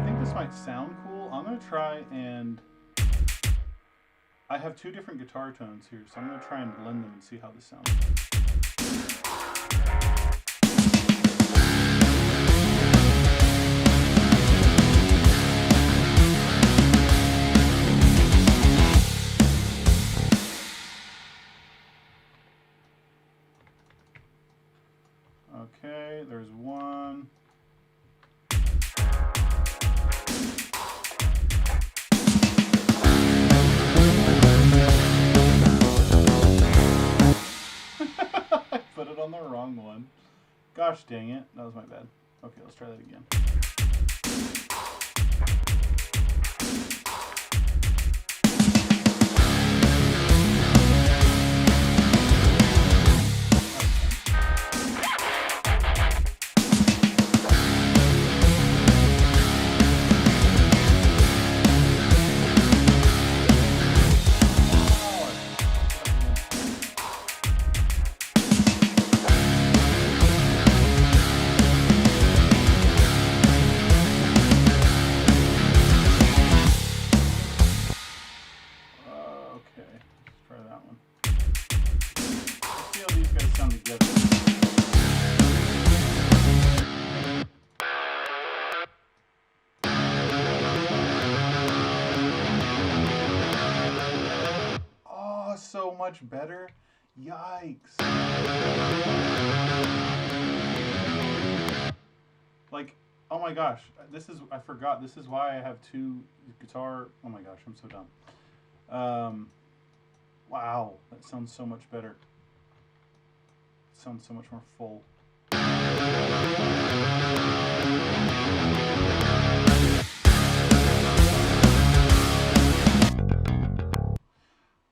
think this might sound cool. I'm going to try and... I have 2 different guitar tones here, so I'm going to try and blend them and see how this sounds. Okay, there's one. I put it on the wrong one. Gosh dang it, that was my bad. Okay, let's try that again. much better. Yikes. Like, oh my gosh, I forgot, this is why I have two guitar, oh my gosh, I'm so dumb. Wow, that sounds so much better. It sounds so much more full.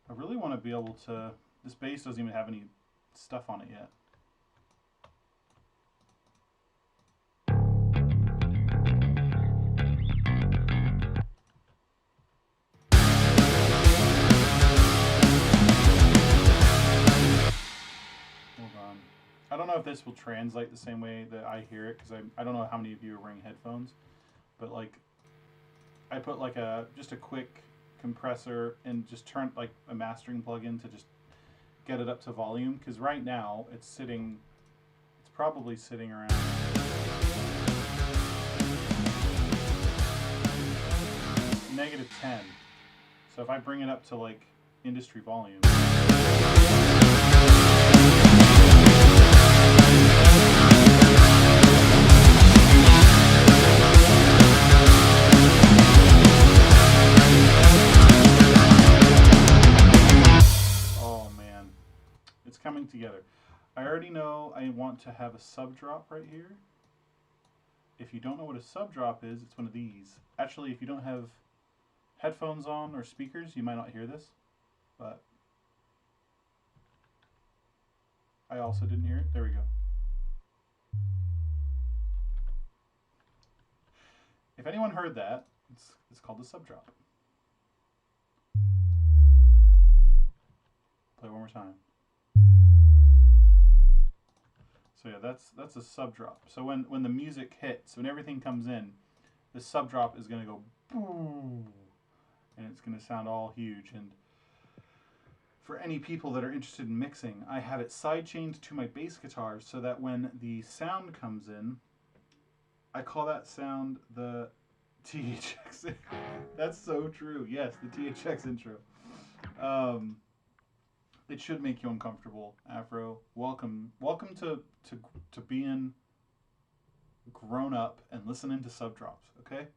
I really want to be able to, this bass doesn't even have any stuff on it yet. Hold on. I don't know if this will translate the same way that I hear it, because I don't know how many of you are wearing headphones, but like, I put like just a quick compressor and just turn like a mastering plug-in to just get it up to volume, because right now it's probably sitting around -10. So if I bring it up to like industry volume, coming together. I already know I want to have a sub drop right here. If you don't know what a sub drop is, it's one of these. Actually, if you don't have headphones on or speakers, you might not hear this, but I also didn't hear it. There we go. If anyone heard that, it's called the sub drop. Play one more time. So yeah, that's a sub drop. So when the music hits, when everything comes in, the sub drop is going to go boom, and it's going to sound all huge. And for any people that are interested in mixing, I have it sidechained to my bass guitar so that when the sound comes in, I call that sound the THX. That's so true. Yes, the THX intro. It should make you uncomfortable, Afro. Welcome to being grown up and listening to sub drops. Okay.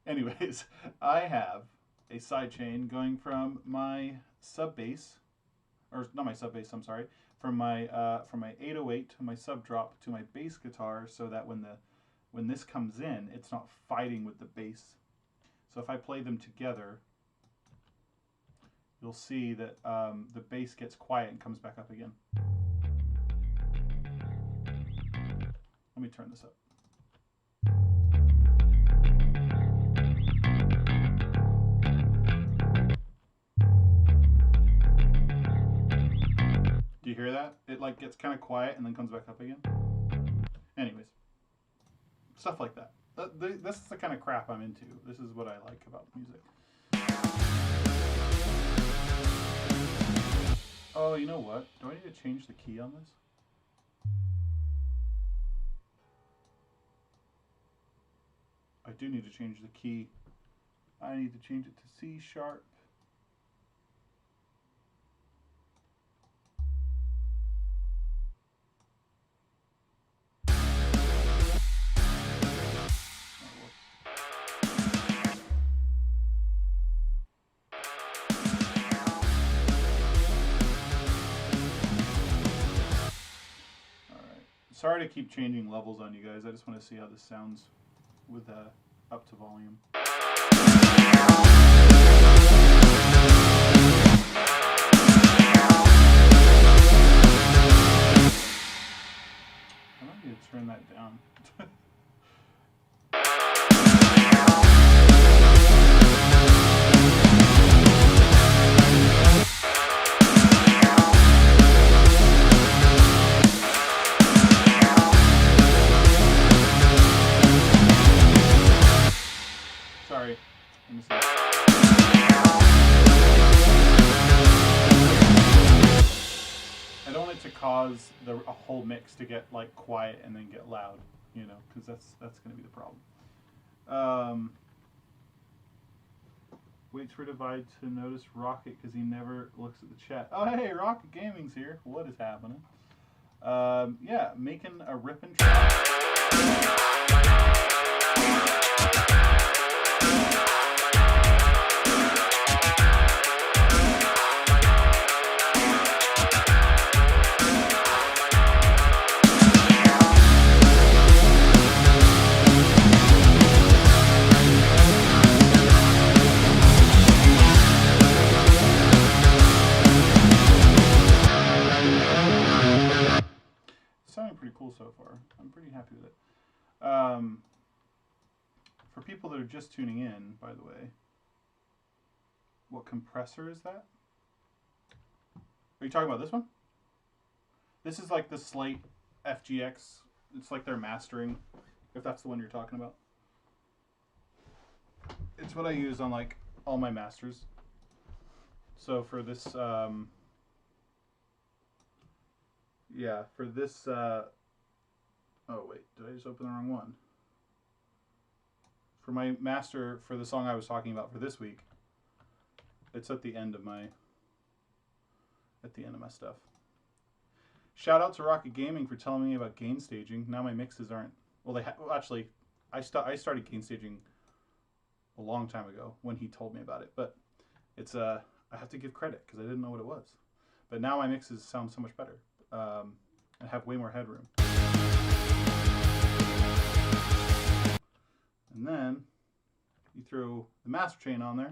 Anyways, I have a sidechain going from my sub bass, or not my sub bass. I'm sorry, from my 808 to my sub drop to my bass guitar, so that when this comes in, it's not fighting with the bass. So if I play them together, you'll see that the bass gets quiet and comes back up again. Let me turn this up. Do you hear that? It like gets kind of quiet and then comes back up again. Anyways, stuff like that. This is the kind of crap I'm into. This is what I like about music. Oh, you know what? Do I need to change the key on this? I do need to change the key. I need to change it to C sharp. Sorry to keep changing levels on you guys. I just want to see how this sounds with up to volume. I might need to turn that down. Sorry. Let me see. I don't want it to cause a whole mix to get like quiet and then get loud, you know, because that's going to be the problem. Waits for Divide to notice Rocket because he never looks at the chat. Oh, hey, Rocket Gaming's here. What is happening? Yeah, making a ripping track. Sounding pretty cool so far. I'm pretty happy with it. For people that are just tuning in, by the way, what compressor is that? Are you talking about this one? This is like the Slate FGX. It's like their mastering, if that's the one you're talking about. It's what I use on like all my masters. So for this, yeah, for this, oh wait, did I just open the wrong one? For my master, for the song I was talking about for this week, it's at the end of my stuff. Shout out to Rocket Gaming for telling me about gain staging. Now my mixes aren't, well, actually, I started gain staging a long time ago when he told me about it, but it's, I have to give credit because I didn't know what it was. But now my mixes sound so much better. And have way more headroom. And then you throw the master chain on there.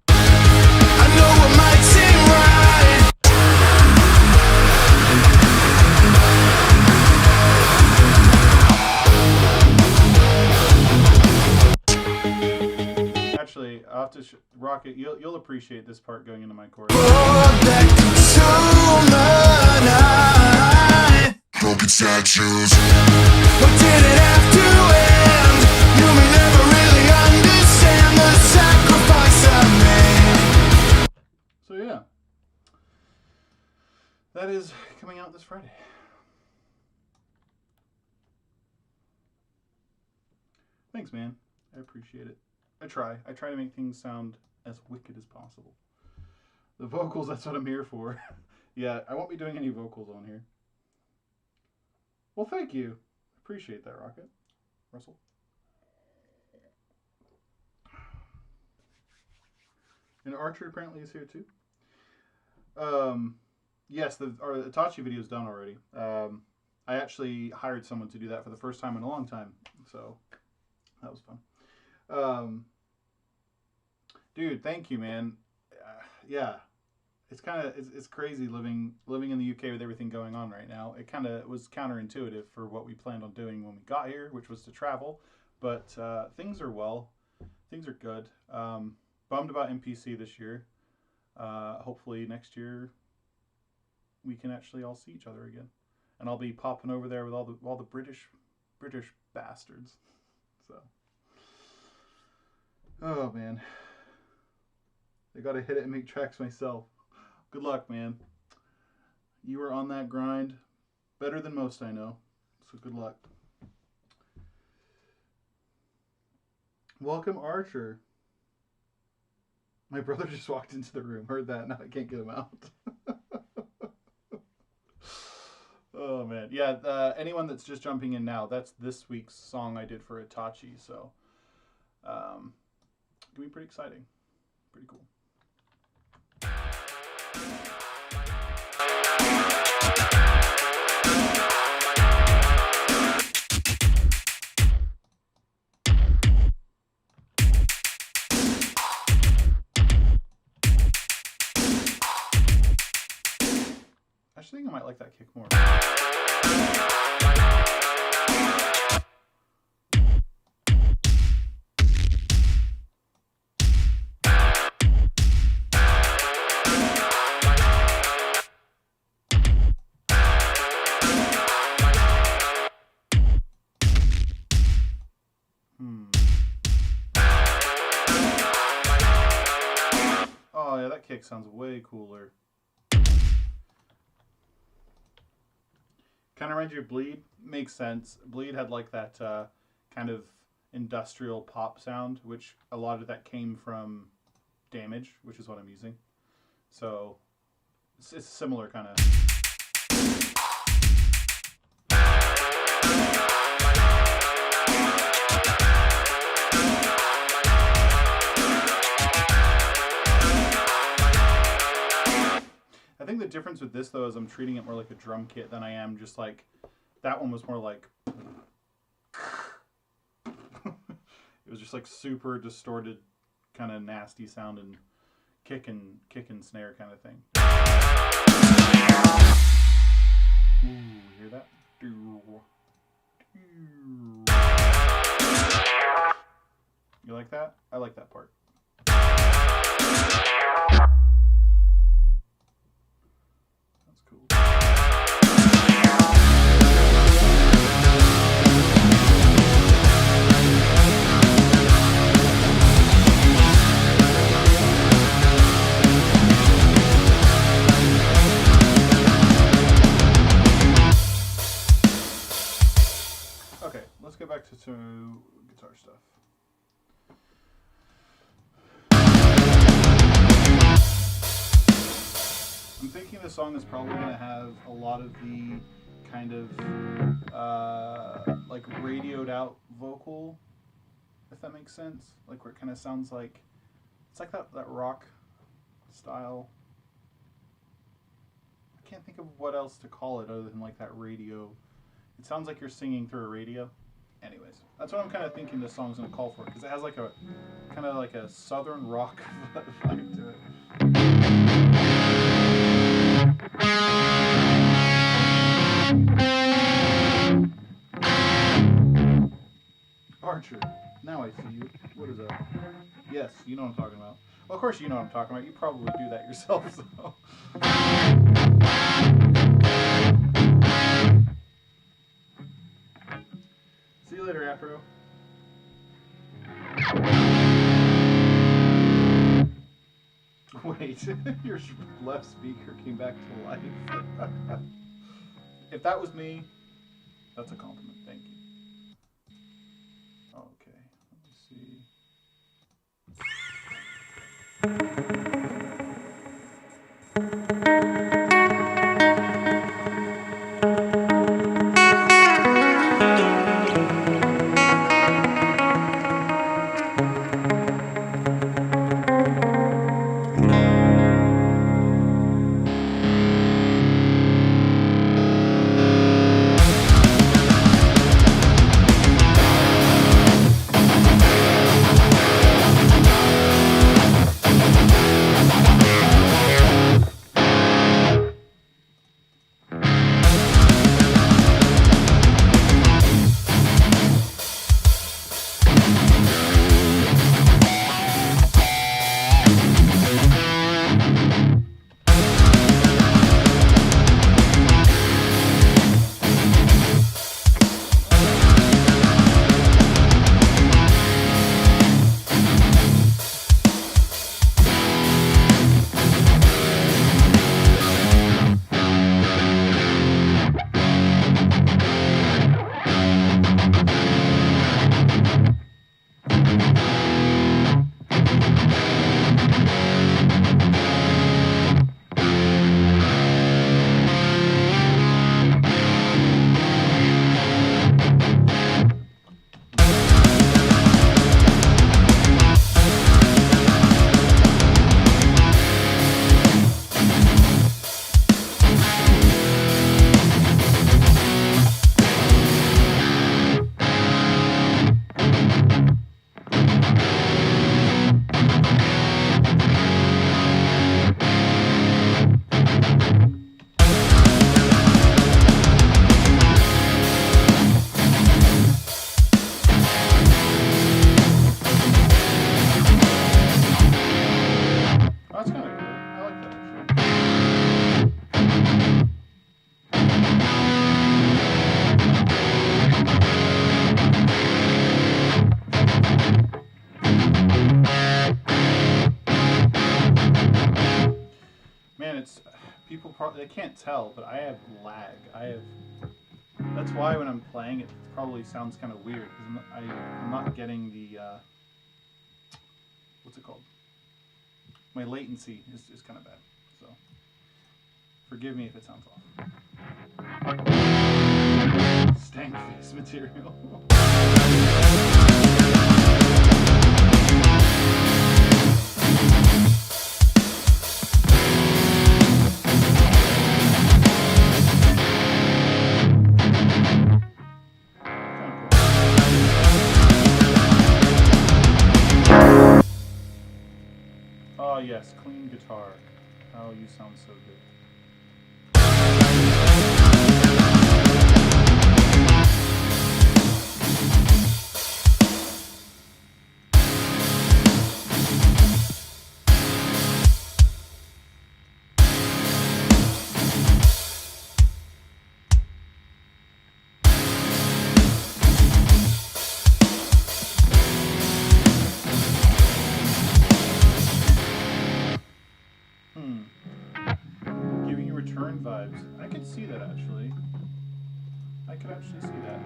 I know it might seem right. Actually, I'll have to Rocket. You'll appreciate this part going into my chorus. Broken statues. What did it have to end? You may never really understand the sacrifice I made. So yeah, that is coming out this Friday. Thanks, man. I appreciate it. I try to make things sound as wicked as possible. The vocals, that's what I'm here for. Yeah, I won't be doing any vocals on here. Well, thank you. Appreciate that, Rocket. Russell. And Archer apparently is here too. Yes, the Itachi video is done already. I actually hired someone to do that for the first time in a long time, so that was fun. Dude, thank you, man. Yeah, it's crazy living in the UK with everything going on right now. It kind of was counterintuitive for what we planned on doing when we got here, which was to travel. But things are well, things are good. Bummed about NPC this year. Hopefully next year we can actually all see each other again, and I'll be popping over there with all the British bastards. So. Oh, man. I gotta hit it and make tracks myself. Good luck, man. You are on that grind better than most, I know. So good luck. Welcome, Archer. My brother just walked into the room. Heard that. Now I can't get him out. Oh, man. Yeah, anyone that's just jumping in now, that's this week's song I did for Itachi. So, it's gonna be pretty exciting. Pretty cool. I actually think I might like that kick more. Oh yeah, that kick sounds way cooler. Kind of reminds you of Bleed. Makes sense. Bleed had like that kind of industrial pop sound, which a lot of that came from Damage, which is what I'm using. So it's similar kind of. I think the difference with this though is I'm treating it more like a drum kit than I am just like that one was more like it was just like super distorted, kind of nasty sound and kick and snare kind of thing. Ooh, hear that? You like that? I like that part. That's cool. Okay, let's get back to some guitar stuff. I'm thinking the song is probably going to have a lot of the kind of like radioed out vocal, if that makes sense. Like where it kind of sounds like, it's like that rock style. I can't think of what else to call it other than like that radio. It sounds like you're singing through a radio. Anyways, that's what I'm kind of thinking this song's going to call for, because it has like a kind of like a southern rock vibe to it. Archer, now I see you. What is that? Yes, you know what I'm talking about. Well, of course you know what I'm talking about. You probably do that yourself, so. See you later, Afro. Wait, your left speaker came back to life. If that was me, that's a compliment. Thank you. Okay, let me see. People probably they can't tell, but I have lag. I have That's why when I'm playing, it probably sounds kind of weird because I'm not getting the what's it called? My latency is kind of bad. So forgive me if it sounds off. Stank face material. Oh yes, clean guitar. Oh, you sound so good. Giving you return vibes. I could see that actually. I could actually see that.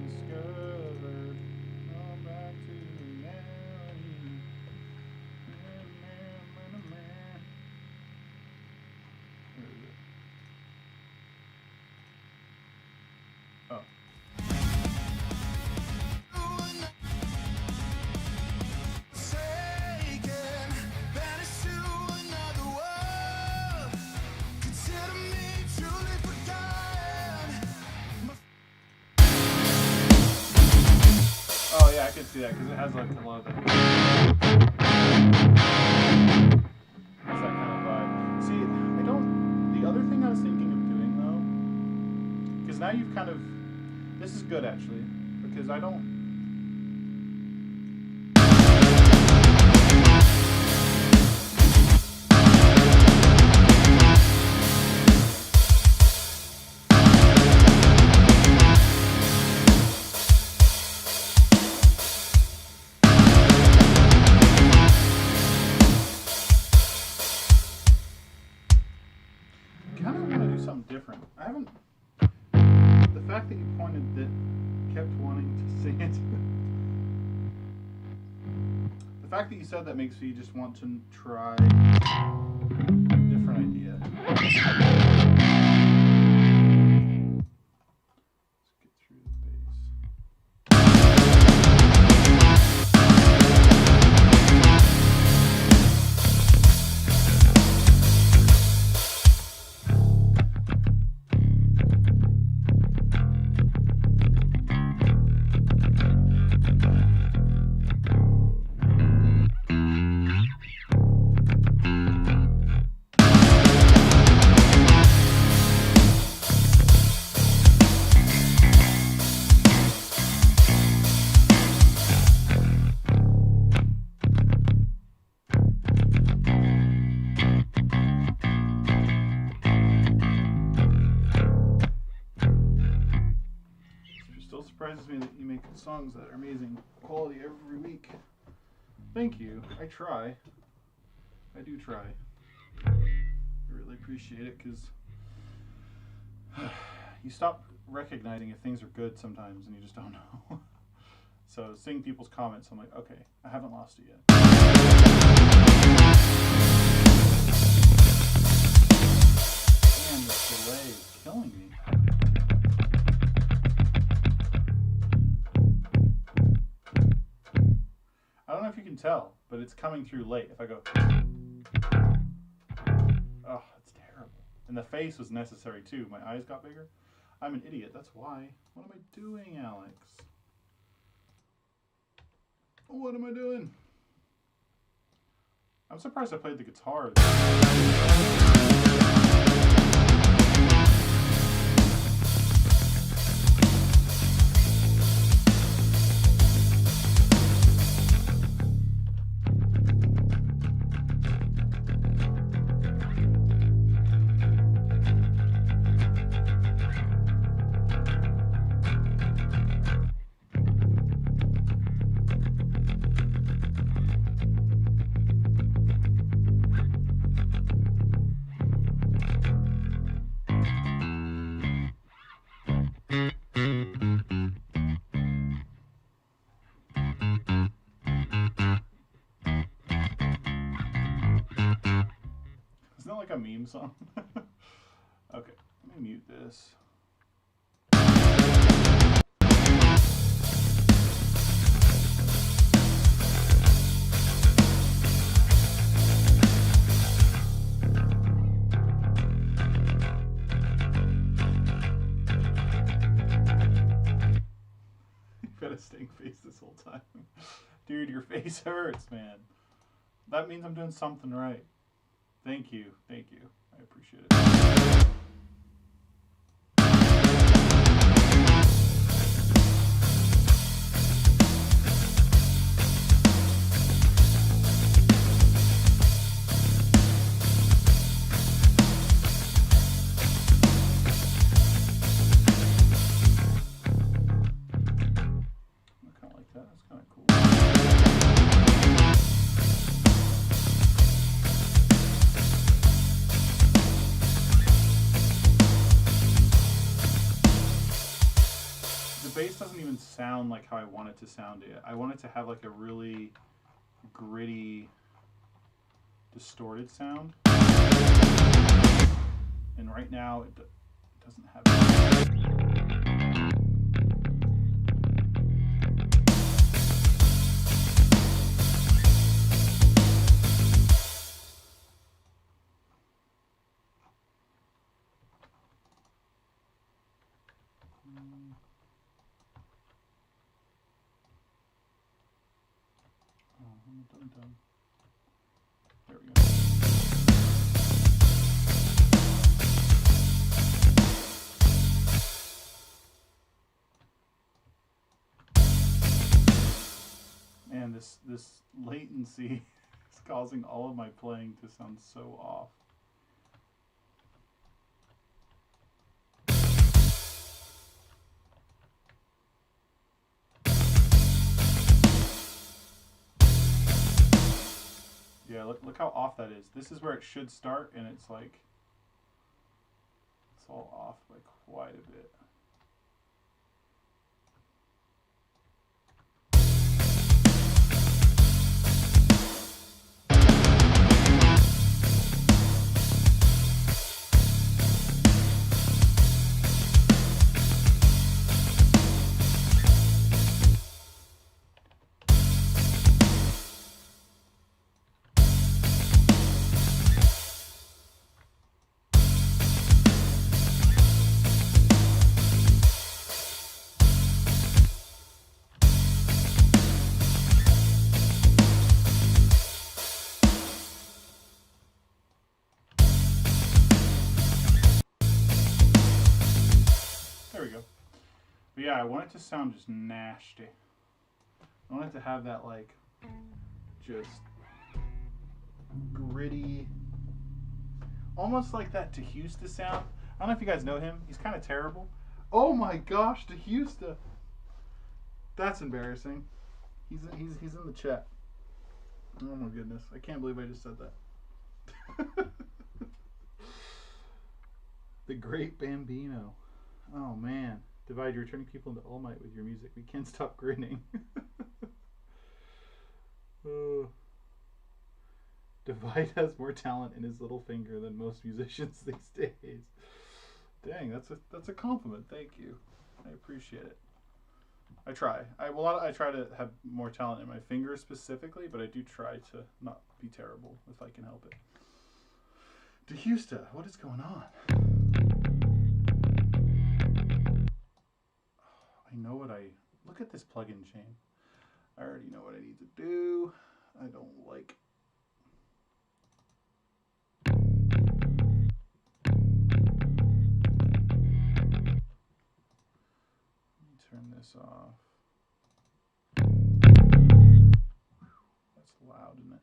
Discovered. All back to reality. Where is it? Oh. Oh yeah, I can see that because it has like a lot of that. It's that kind of vibe. See, I don't. The other thing I was thinking of doing though, because now you've kind of. This is good actually, because I don't. Different. I haven't. The fact that you pointed that kept wanting to sing it. The fact that you said that makes me just want to try a different idea. Let's get through the bass. Surprises me that you make songs that are amazing quality every week. Thank you. I try. I do try. I really appreciate it because you stop recognizing if things are good sometimes and you just don't know. So seeing people's comments, I'm like, okay, I haven't lost it yet. Man, this delay is killing me. I don't know if you can tell, but it's coming through late. If I go, oh, it's terrible. And the face was necessary too. My eyes got bigger. I'm an idiot. That's why. What am I doing, Alex? What am I doing? I'm surprised I played the guitar. Isn't that like a meme song? Okay, let me mute this. You've got a stink face this whole time. Dude, your face hurts, man. That means I'm doing something right. Thank you. Thank you. I appreciate it. I kind of like that. That's kind of cool. The bass doesn't even sound like how I want it to sound yet. I want it to have like a really gritty, distorted sound. And right now it doesn't have it. Done. There we go. Man, this latency is causing all of my playing to sound so off. Yeah, look how off that is. This is where it should start, and it's like, it's all off by quite a bit. But yeah, I want it to sound just nasty. I want it to have that like just gritty, almost like that Tehusta sound. I don't know if you guys know him. He's kind of terrible. Oh my gosh, Tehusta. That's embarrassing. He's in the chat. Oh my goodness. I can't believe I just said that. The Great Bambino. Oh man. Divide, you're turning people into All Might with your music. We can't stop grinning. Divide has more talent in his little finger than most musicians these days. Dang, that's a compliment. Thank you. I appreciate it. I try. I try to have more talent in my fingers specifically, but I do try to not be terrible if I can help it. Tehusta, what is going on? I know what look at this plugin chain. I already know what I need to do. I don't like. Let me turn this off. That's loud, isn't it?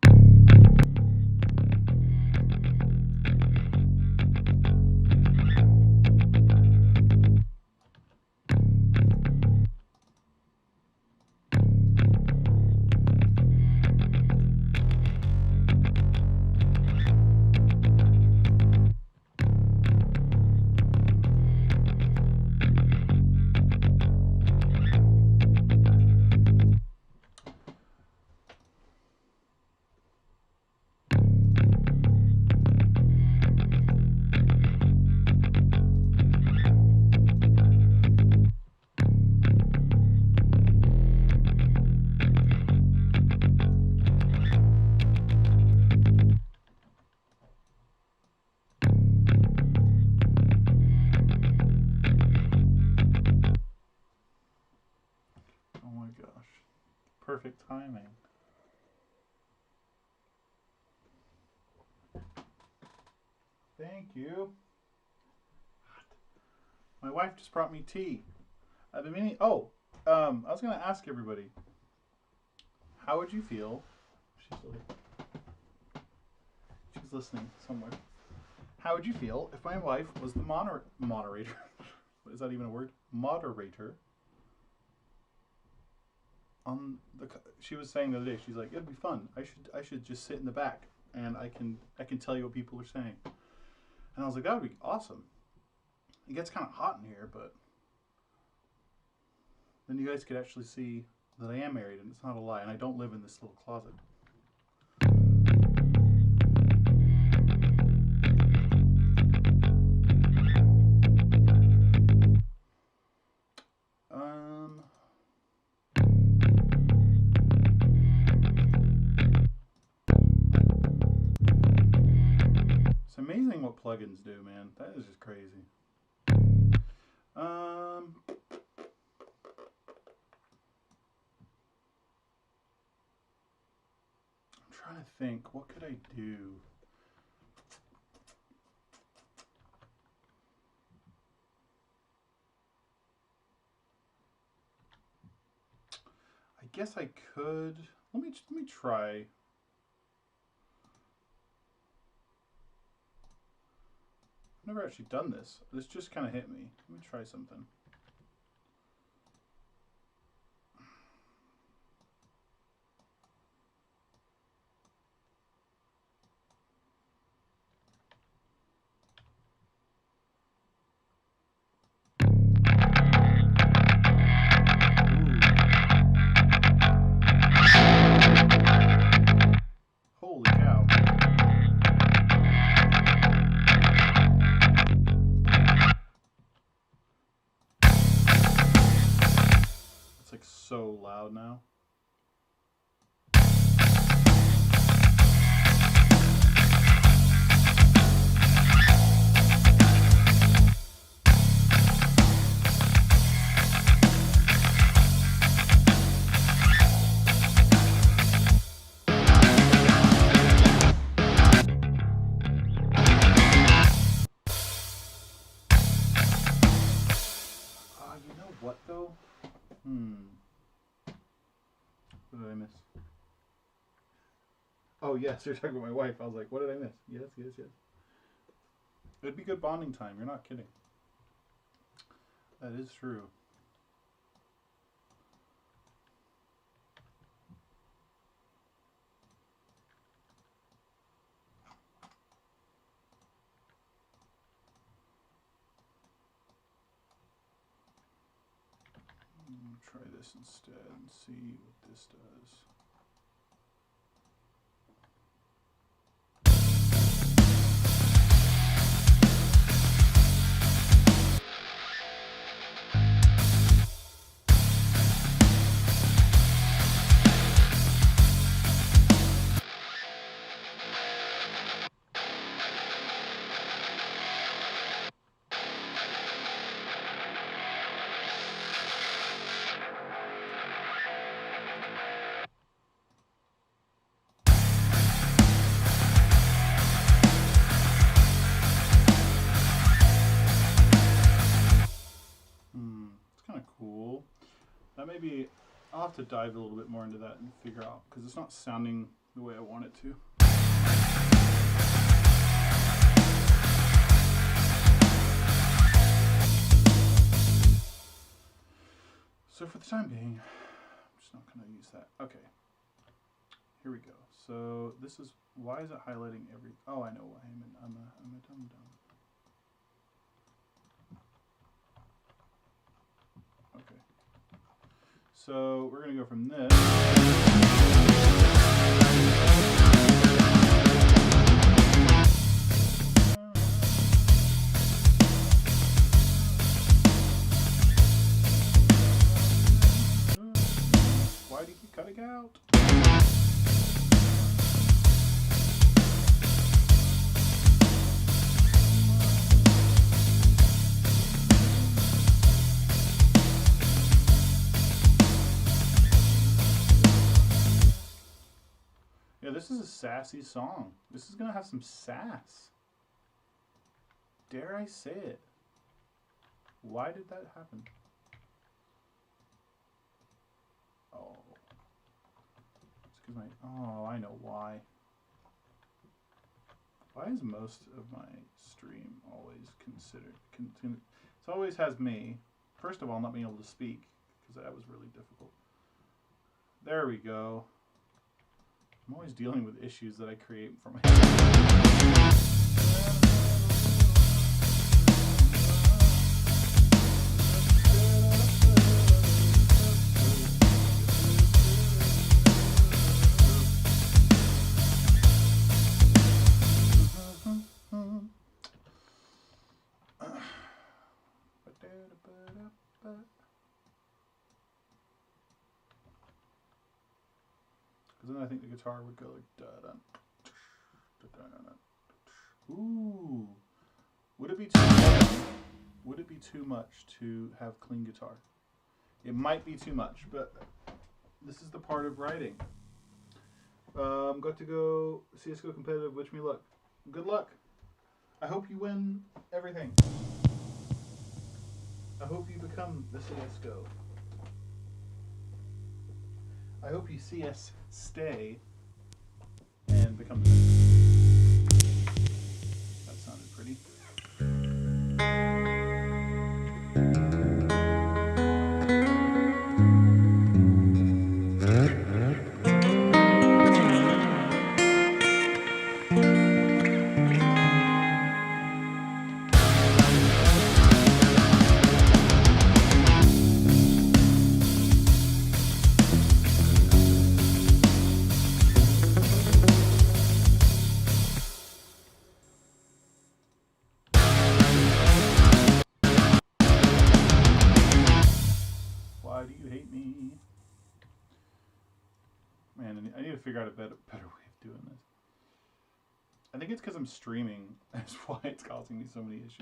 perfect timing. Thank you. My wife just brought me tea. I've been meaning. Oh, I was gonna ask everybody. How would you feel? She's listening somewhere. How would you feel if my wife was the moderator? Is that even a word? Moderator. She was saying the other day. She's like, it'd be fun. I should just sit in the back and I can tell you what people are saying. And I was like, that would be awesome. It gets kind of hot in here, but then you guys could actually see that I am married and it's not a lie, and I don't live in this little closet. It's amazing what plugins do, man. That is just crazy. I'm trying to think, what could I do? I guess I could. Let me try. I've never actually done this. This just kind of hit me. Let me try something. Holy cow. It's like so loud now. What though? What did I miss? Oh yes, you're talking about my wife. I was like, what did I miss? Yes. It'd be good bonding time. You're not kidding. That is true. Try this instead and see what this does. Cool. That maybe I'll have to dive a little bit more into that and figure out, because it's not sounding the way I want it to. So for the time being, I'm just not going to use that. Okay. Here we go. So this is, why is it highlighting every, oh, I know why. I'm a dum-dum. Okay. So we're going to go from this. Why do you keep cutting out? sassy song. This is gonna have some sass. Dare I say it? Why did that happen? Oh. It's because oh, I know why. Why is most of my stream always considered... it always has me, first of all, not being able to speak, because that was really difficult. There we go. I'm always dealing with issues that I create for myself. Because then I think the guitar would go like da-dun, da-dun. Ooh. Would it be too much to have clean guitar? It might be too much, but this is the part of writing. Got to go CSGO competitive. Wish me luck. Good luck. I hope you win everything. I hope you become the CSGO. I hope you see us stay and become the best. That sounded pretty. Why do you hate me? Man, I need to figure out a better way of doing this. I think it's because I'm streaming. That's why it's causing me so many issues.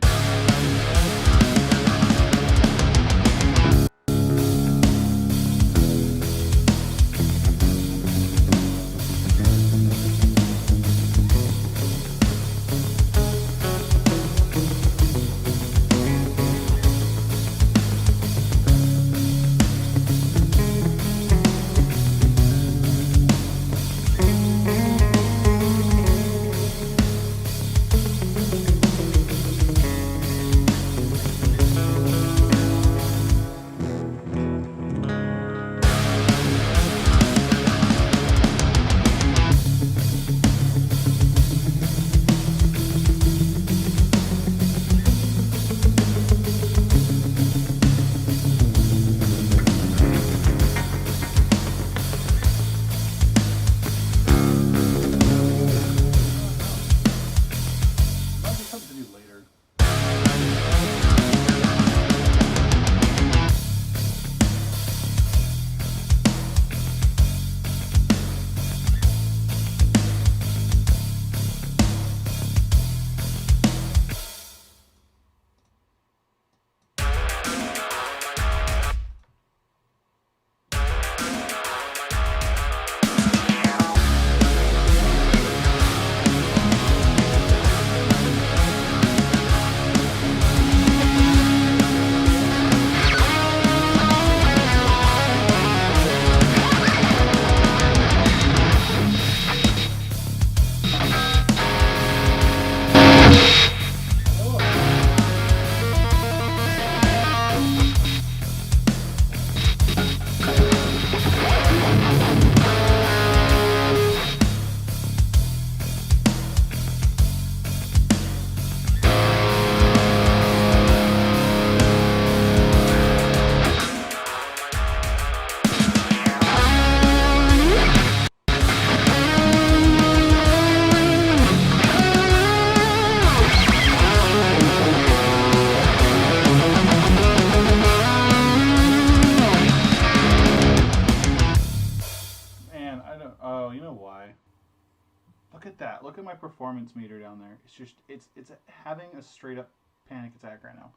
Look at my performance meter down there. It's just it's having a straight up panic attack right now.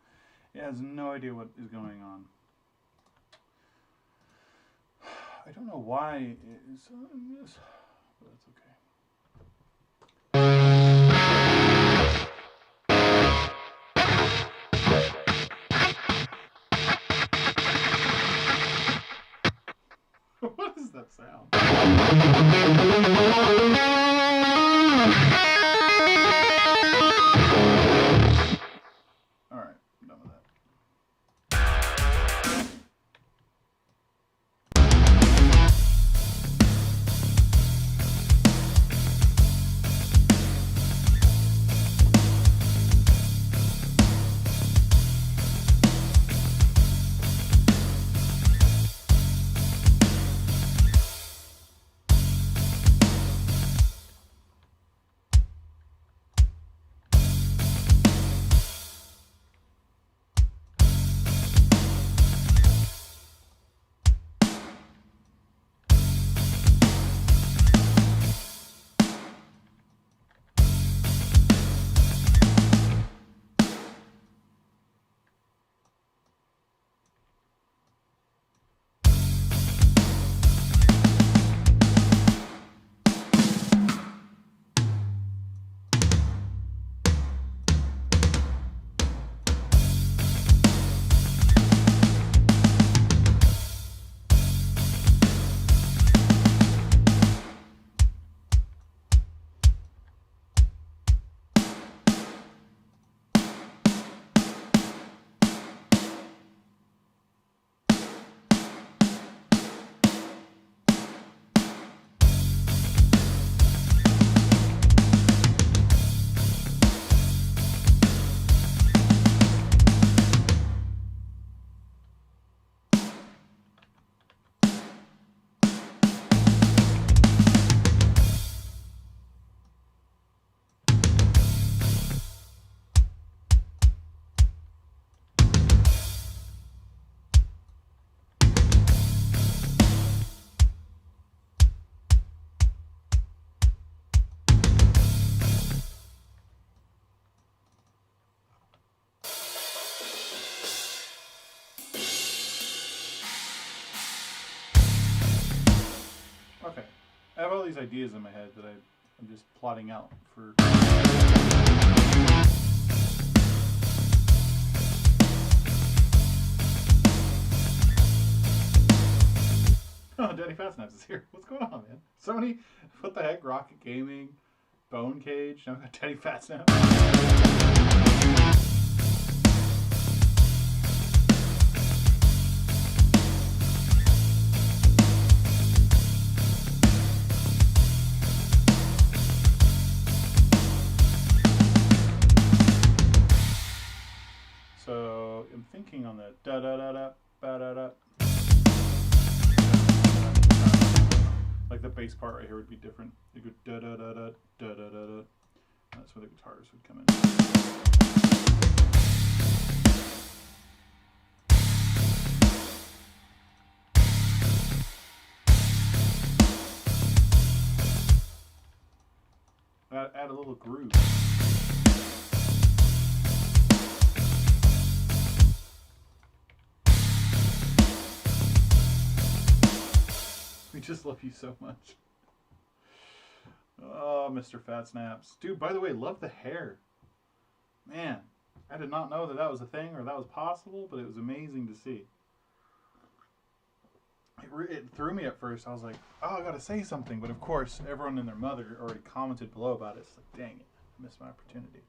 It has no idea what is going on. I don't know why it's this, but that's okay. sound. Alright, I'm done with that. Okay, I have all these ideas in my head that I'm just plotting out for... Oh, Danny Fatsnaps is here. What's going on, man? So many... What the heck? Rocket Gaming, Bone Cage, now we got Danny Fatsnaps. So I'm thinking on the da da da da ba da da. Like the bass part right here would be different. You go da da da da da da da da. That's where the guitars would come in. Add a little groove. We just love you so much. Oh, Mr. Fatsnaps. Dude, by the way, love the hair. Man, I did not know that that was a thing or that was possible, but it was amazing to see. It threw me at first. I was like, oh, I gotta say something. But of course, everyone and their mother already commented below about it. It's like, dang it, I missed my opportunity.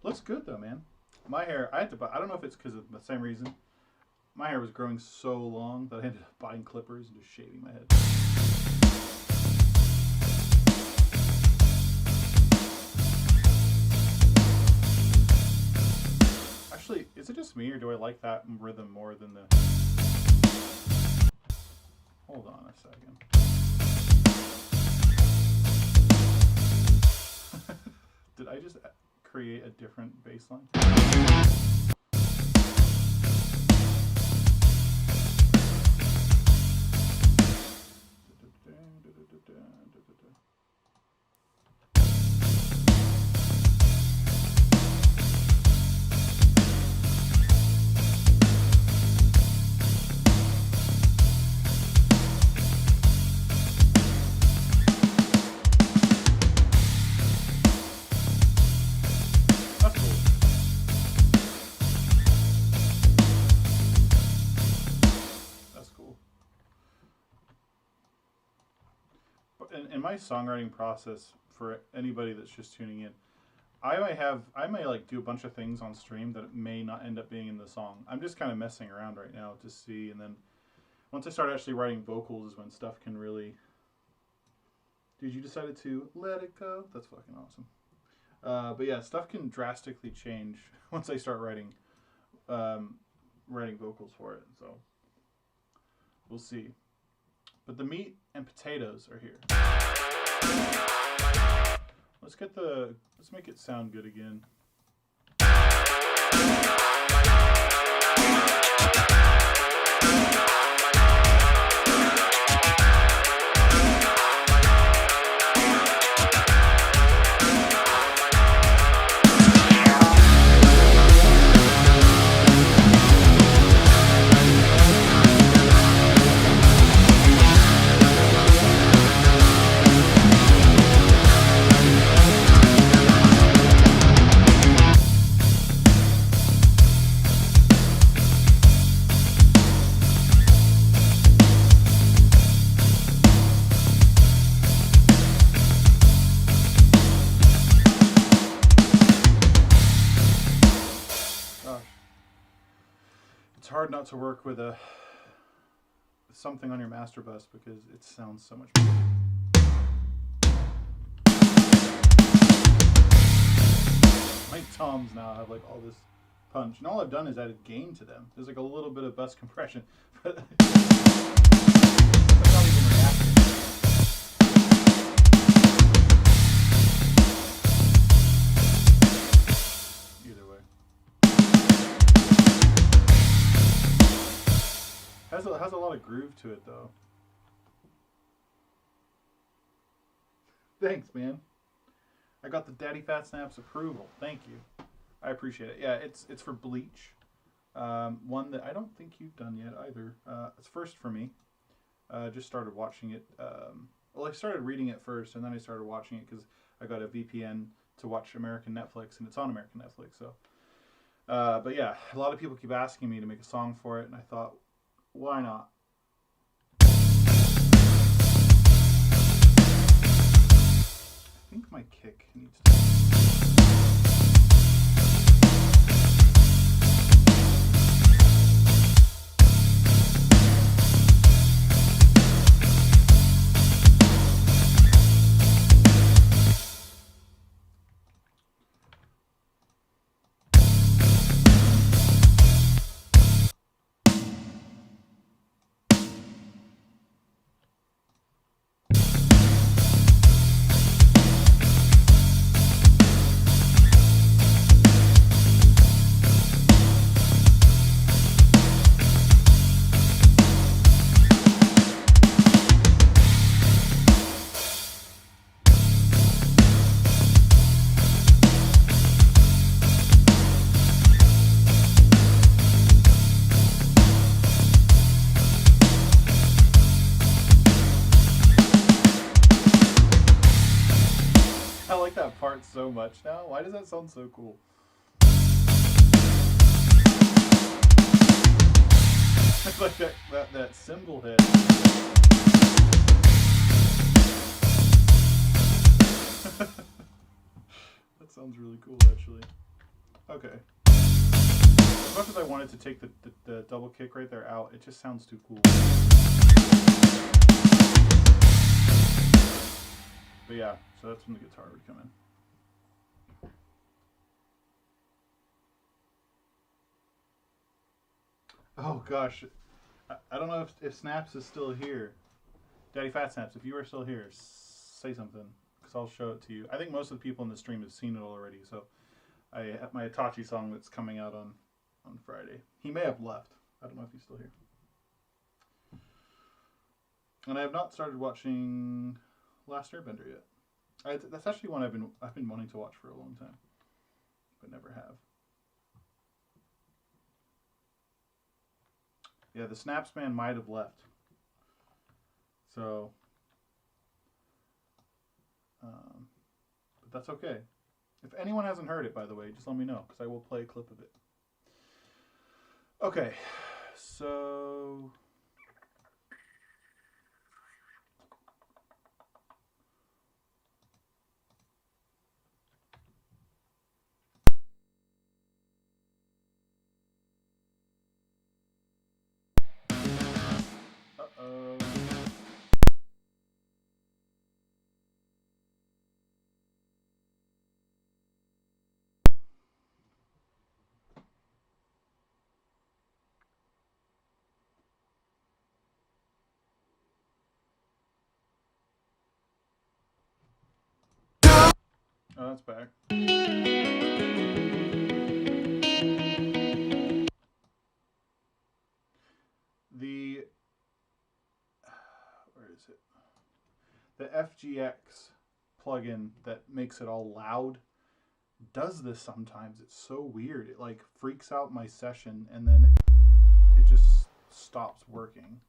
Looks good though, man. My hair, I had to buy, I don't know if it's because of the same reason. My hair was growing so long that I ended up buying clippers and just shaving my head. Actually, is it just me or do I like that rhythm more than the... Hold on a second. Did I just create a different bass line? my songwriting process for anybody that's just tuning in, I may like do a bunch of things on stream that may not end up being in the song. I'm just kind of messing around right now to see, and then once I start actually writing vocals is when stuff can really. Dude, you decided to let it go? That's fucking awesome. But yeah, stuff can drastically change once I start writing vocals for it. So we'll see. But the meat and potatoes are here. Let's make it sound good again. It's hard not to work with something on your master bus because it sounds so much better. My toms now have like all this punch, and all I've done is added gain to them. There's like a little bit of bus compression, but that's not even reacting. Either way. Has a lot of groove to it though. Thanks, man. I got the Daddy Fat Snaps approval. Thank you. I appreciate it. Yeah, it's for Bleach. One that I don't think you've done yet either. It's first for me. Just started watching it. Well, I started reading it first, and then I started watching it because I got a VPN to watch American Netflix, and it's on American Netflix. So, but yeah, a lot of people keep asking me to make a song for it, and I thought, why not? I think my kick needs to. I like that part so much now. Why does that sound so cool? It's like that cymbal hit. That sounds really cool, actually. Okay. As much as I wanted to take the double kick right there out, it just sounds too cool. But yeah, so that's when the guitar would come in. Oh gosh, I don't know if Snaps is still here. Daddy Fat Snaps, if you are still here, say something, because I'll show it to you. I think most of the people in the stream have seen it already, so I have my Itachi song that's coming out on Friday. He may have left. I don't know if he's still here. And I have not started watching Last Airbender yet. That's actually one I've been wanting to watch for a long time, but never have. Yeah, the Snaps man might have left. So, but that's okay. If anyone hasn't heard it, by the way, just let me know, because I will play a clip of it. Okay, so Oh, that's back. The where is it? The FGX plugin that makes it all loud does this sometimes. It's so weird. It like freaks out my session and then it just stops working.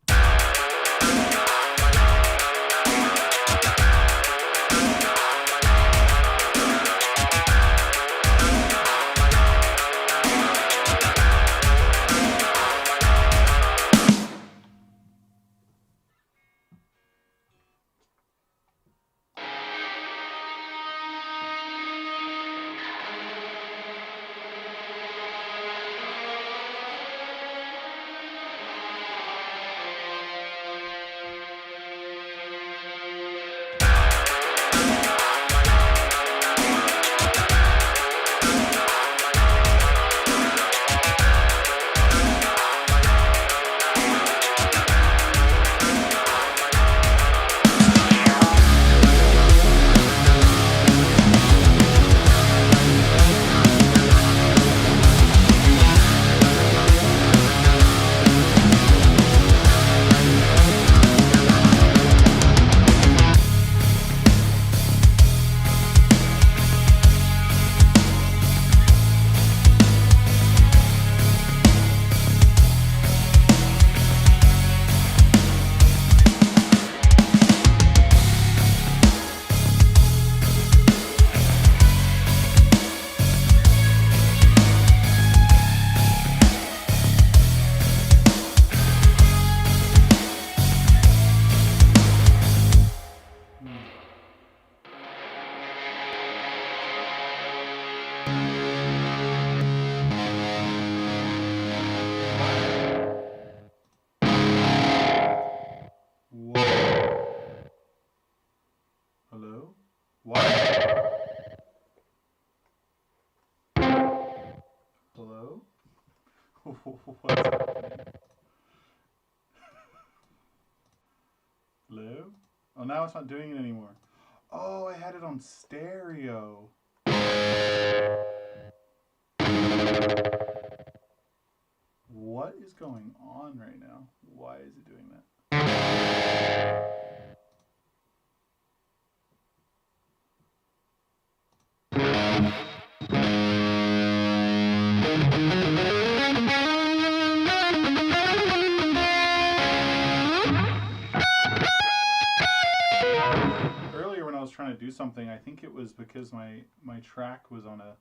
Hello? What? Hello? What's happening? Hello? Oh, now it's not doing it anymore. Oh, I had it on stereo. What is going on right now? Why is it doing that? Earlier when I was trying to do something, I think it was because my track was on a...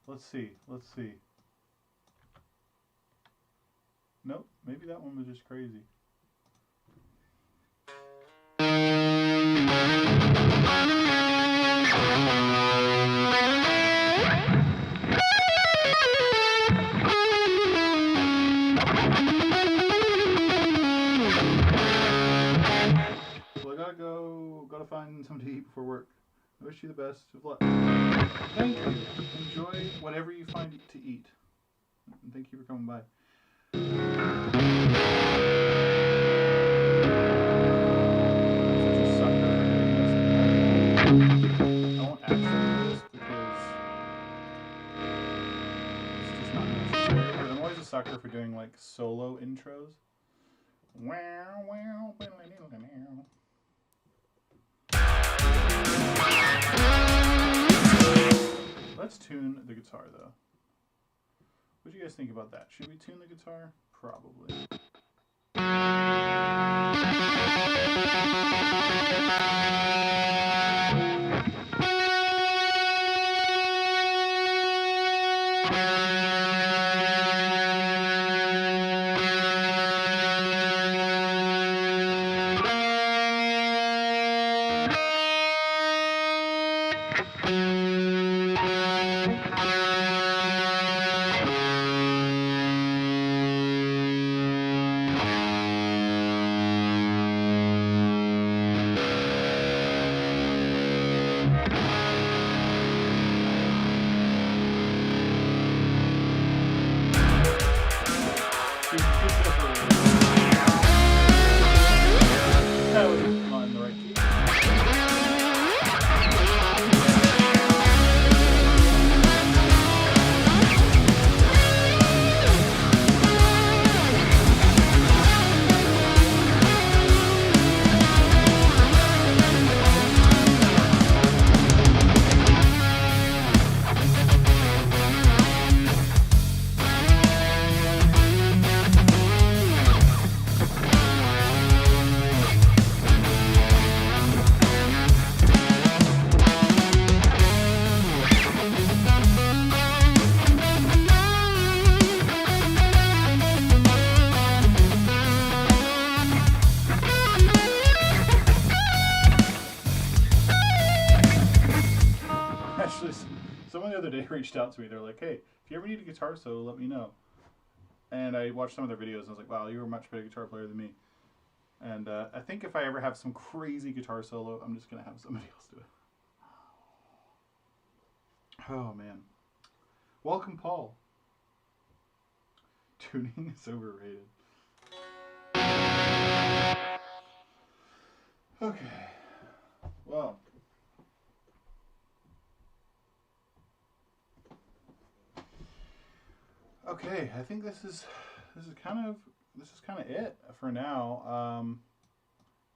Let's see. Nope, maybe that one was just crazy. Well, I gotta find something to eat before work. I wish you the best of luck. Thank you. Enjoy whatever you find to eat. And thank you for coming by. Sucker for doing like solo intros. Let's tune the guitar though. What do you guys think about that? Should we tune the guitar? Probably. reached out to me. They're like, hey, if you ever need a guitar solo, let me know. And I watched some of their videos and I was like, wow, you're a much better guitar player than me. And I think if I ever have some crazy guitar solo, I'm just going to have somebody else do it. Oh, man. Welcome, Paul. Tuning is overrated. Okay. Well. Okay, I think this is kind of it for now.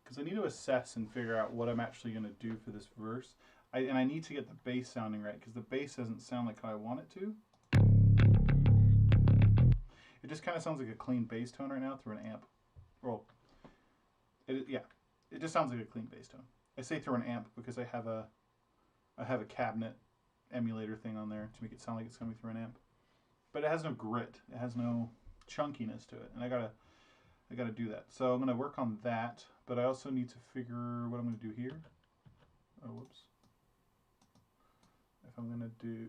Because I need to assess and figure out what I'm actually going to do for this verse. And I need to get the bass sounding right, because the bass doesn't sound like how I want it to. It just kind of sounds like a clean bass tone right now through an amp. Well, it just sounds like a clean bass tone. I say through an amp because I have a cabinet emulator thing on there to make it sound like it's coming through an amp. But it has no grit. It has no chunkiness to it, and I gotta do that. So I'm gonna work on that. But I also need to figure what I'm gonna do here. Oh, whoops. If I'm gonna do.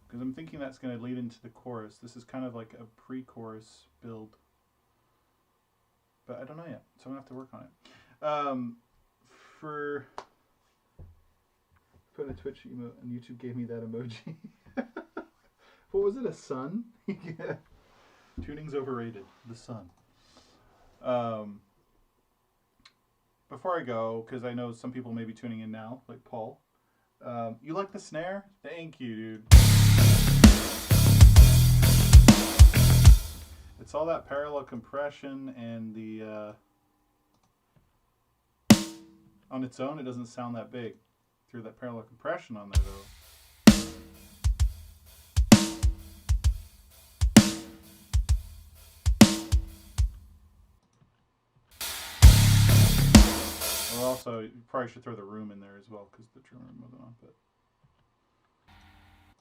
Because I'm thinking that's going to lead into the chorus. This is kind of like a pre-chorus build. But I don't know yet, so I'm going to have to work on it. For put a Twitch emote, and YouTube gave me that emoji. What was it, a sun? Yeah. Tuning's overrated. The sun. Before I go, because I know some people may be tuning in now, like Paul. You like the snare? Thank you, dude. It's all that parallel compression and the on its own it doesn't sound that big. Through that parallel compression on there though. Well, also you probably should throw the room in there as well because the drum room wasn't on. But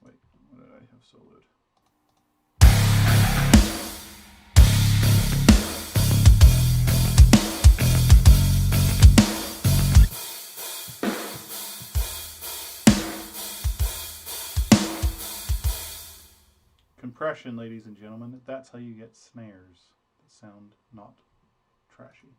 wait, what did I have soloed? Compression, ladies and gentlemen, that's how you get snares that sound not trashy.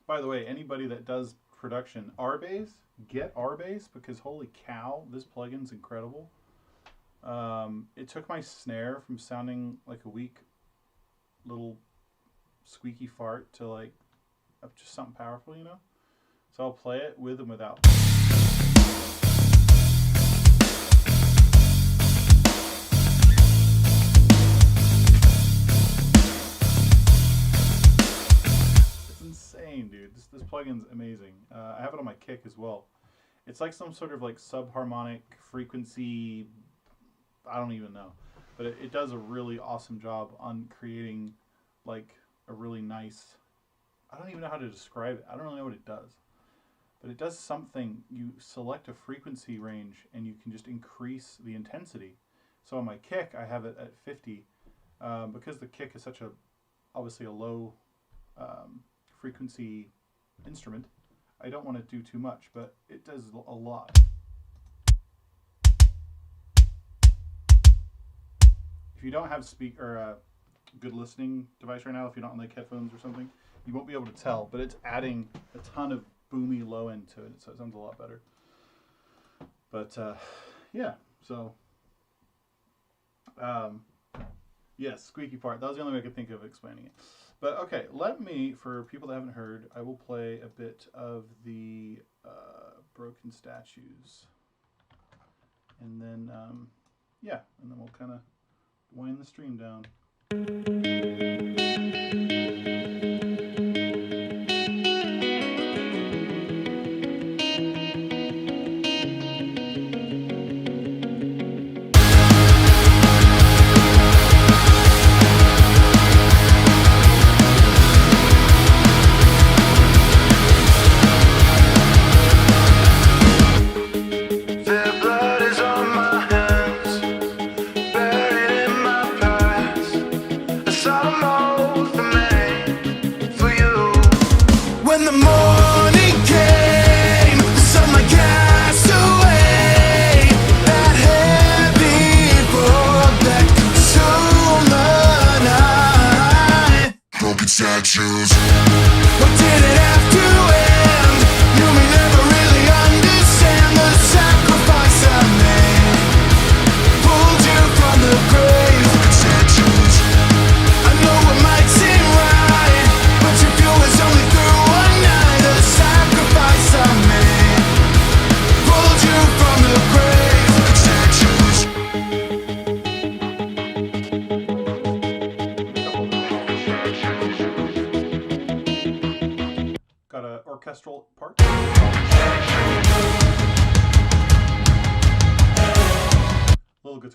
By the way, anybody that does production, R-Bass, get R-Bass because holy cow, this plugin's incredible. It took my snare from sounding like a weak little squeaky fart to like just something powerful, you know? So I'll play it with and without. Insane, dude. This plugin's amazing. I have it on my kick as well. It's like some sort of like subharmonic frequency. I don't even know, but it does a really awesome job on creating like a really nice. I don't even know how to describe it. I don't really know what it does, but it does something. You select a frequency range and you can just increase the intensity. So on my kick, I have it at 50 because the kick is such obviously a low frequency instrument. I don't want to do too much, but it does a lot. If you don't have a good listening device right now, if you don't like headphones or something, you won't be able to tell, but it's adding a ton of boomy low end to it, so it sounds a lot better. But yeah, so yes, squeaky part. That was the only way I could think of explaining it. But okay, for people that haven't heard, I will play a bit of the Broken Statues. And then, yeah, and then we'll kind of wind the stream down.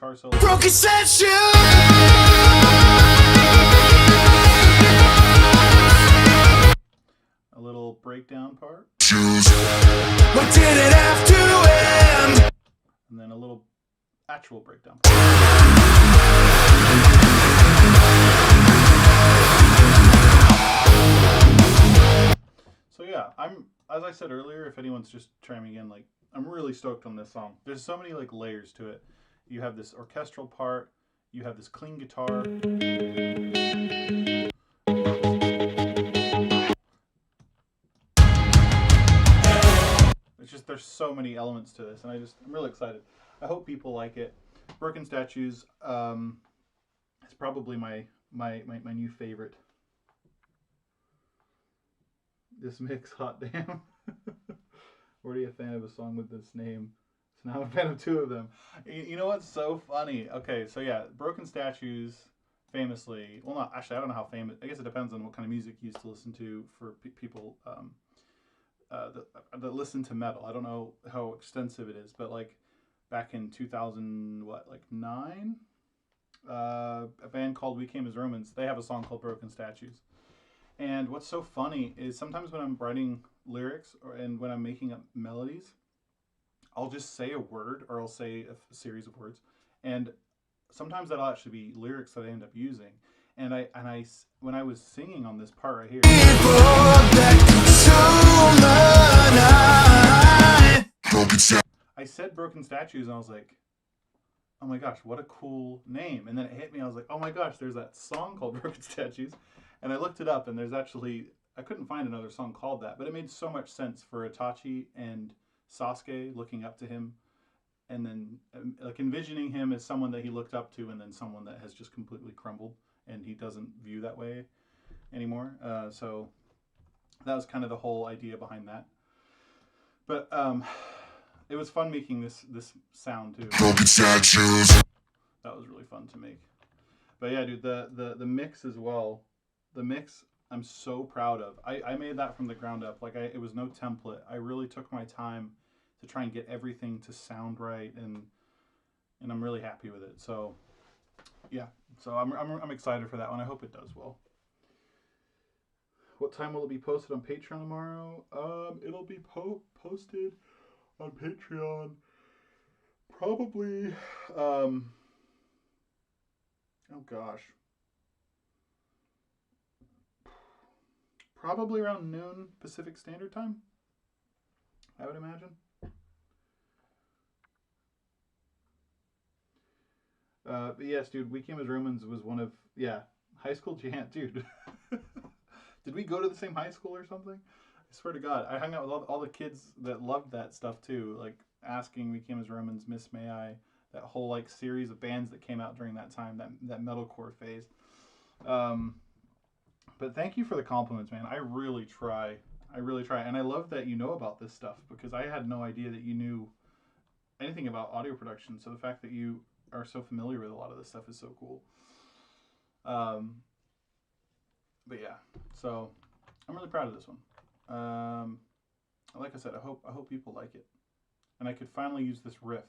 guitar solo. Broken statue. A little breakdown part. What did it have to end? And then a little actual breakdown part. So yeah, as I said earlier, if anyone's just chiming in, like, I'm really stoked on this song. There's so many like layers to it. You have this orchestral part, you have this clean guitar. It's just, there's so many elements to this, and I'm really excited. I hope people like it. Broken Statues is probably my new favorite. This mix, hot damn. Already a fan of a song with this name, so now I'm a fan of two of them. You know what's so funny? Okay, so yeah, Broken Statues famously, well, not actually, I don't know how famous. I guess it depends on what kind of music you used to listen to for people that listen to metal. I don't know how extensive it is, but like back in 2009, a band called We Came as Romans, they have a song called Broken Statues. And what's so funny is sometimes when I'm writing lyrics and when I'm making up melodies, I'll just say a word, or I'll say a series of words, and sometimes that'll actually be lyrics that I end up using. And I when I was singing on this part right here, I said Broken Statues, and I was like, oh my gosh, what a cool name. And then it hit me, I was like, oh my gosh, there's that song called Broken Statues. And I looked it up, and there's actually, I couldn't find another song called that, but it made so much sense for Itachi and Sasuke looking up to him, and then like envisioning him as someone that he looked up to, and then someone that has just completely crumbled, and he doesn't view that way anymore. So that was kind of the whole idea behind that. But it was fun making this sound too. Broken Statues. That was really fun to make. But yeah, dude, the mix as well. The mix, I'm so proud of. I made that from the ground up. Like, it was no template. I really took my time to try and get everything to sound right, and I'm really happy with it. So yeah, so I'm excited for that one. I hope it does well. What time will it be posted on Patreon tomorrow? It'll be posted on Patreon probably. Oh gosh. Probably around noon Pacific Standard Time, I would imagine. But yes, dude, We Came as Romans was one of, high school jam, dude. Did we go to the same high school or something? I swear to God, I hung out with all the kids that loved that stuff too, like Asking, We Came as Romans, Miss May I, that whole like series of bands that came out during that time, that metalcore phase. But thank you for the compliments, man. I really try. And I love that you know about this stuff, because I had no idea that you knew anything about audio production. So the fact that you are so familiar with a lot of this stuff is so cool. But yeah, so I'm really proud of this one. Like I said, I hope people like it. And I could finally use this riff.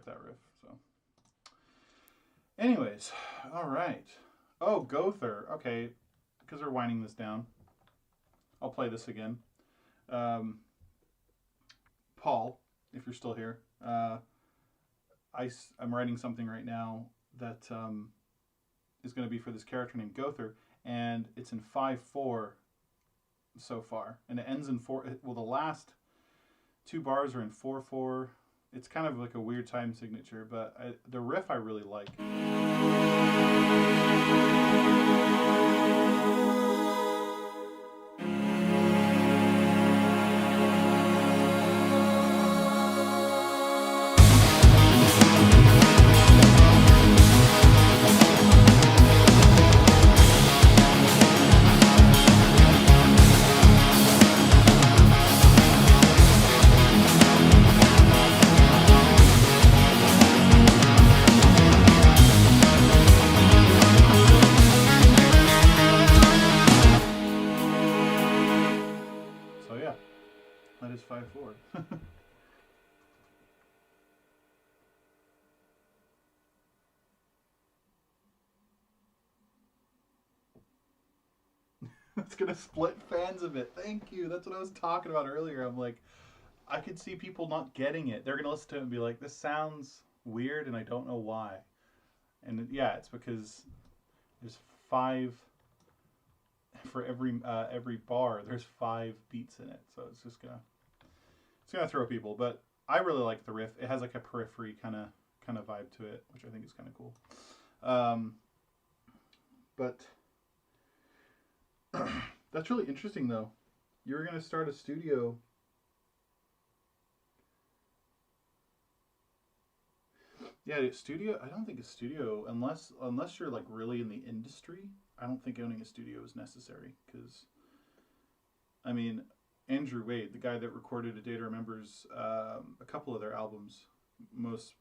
That riff. So anyways, all right. Oh, Gother. Okay, because we're winding this down, I'll play this again. Paul, if you're still here, I'm writing something right now that is going to be for this character named Gother, and it's in 5/4 so far, and it ends in 4. Well, the last 2 bars are in 4/4. It's kind of like a weird time signature, but the riff I really like. is 5/4. It's gonna split fans of it. Thank you. That's what I was talking about earlier. I'm like, I could see people not getting it. They're gonna listen to it and be like, "This sounds weird, and I don't know why." And yeah, it's because there's 5 for every bar. There's 5 beats in it, so it's gonna throw people. But I really like the riff. It has like a periphery kind of vibe to it, which I think is kind of cool. But that's really interesting, though. You're gonna start a studio. Yeah, studio. I don't think a studio, unless you're like really in the industry. I don't think owning a studio is necessary because, I mean, Andrew Wade, the guy that recorded A Day to Remember's a couple of their albums, most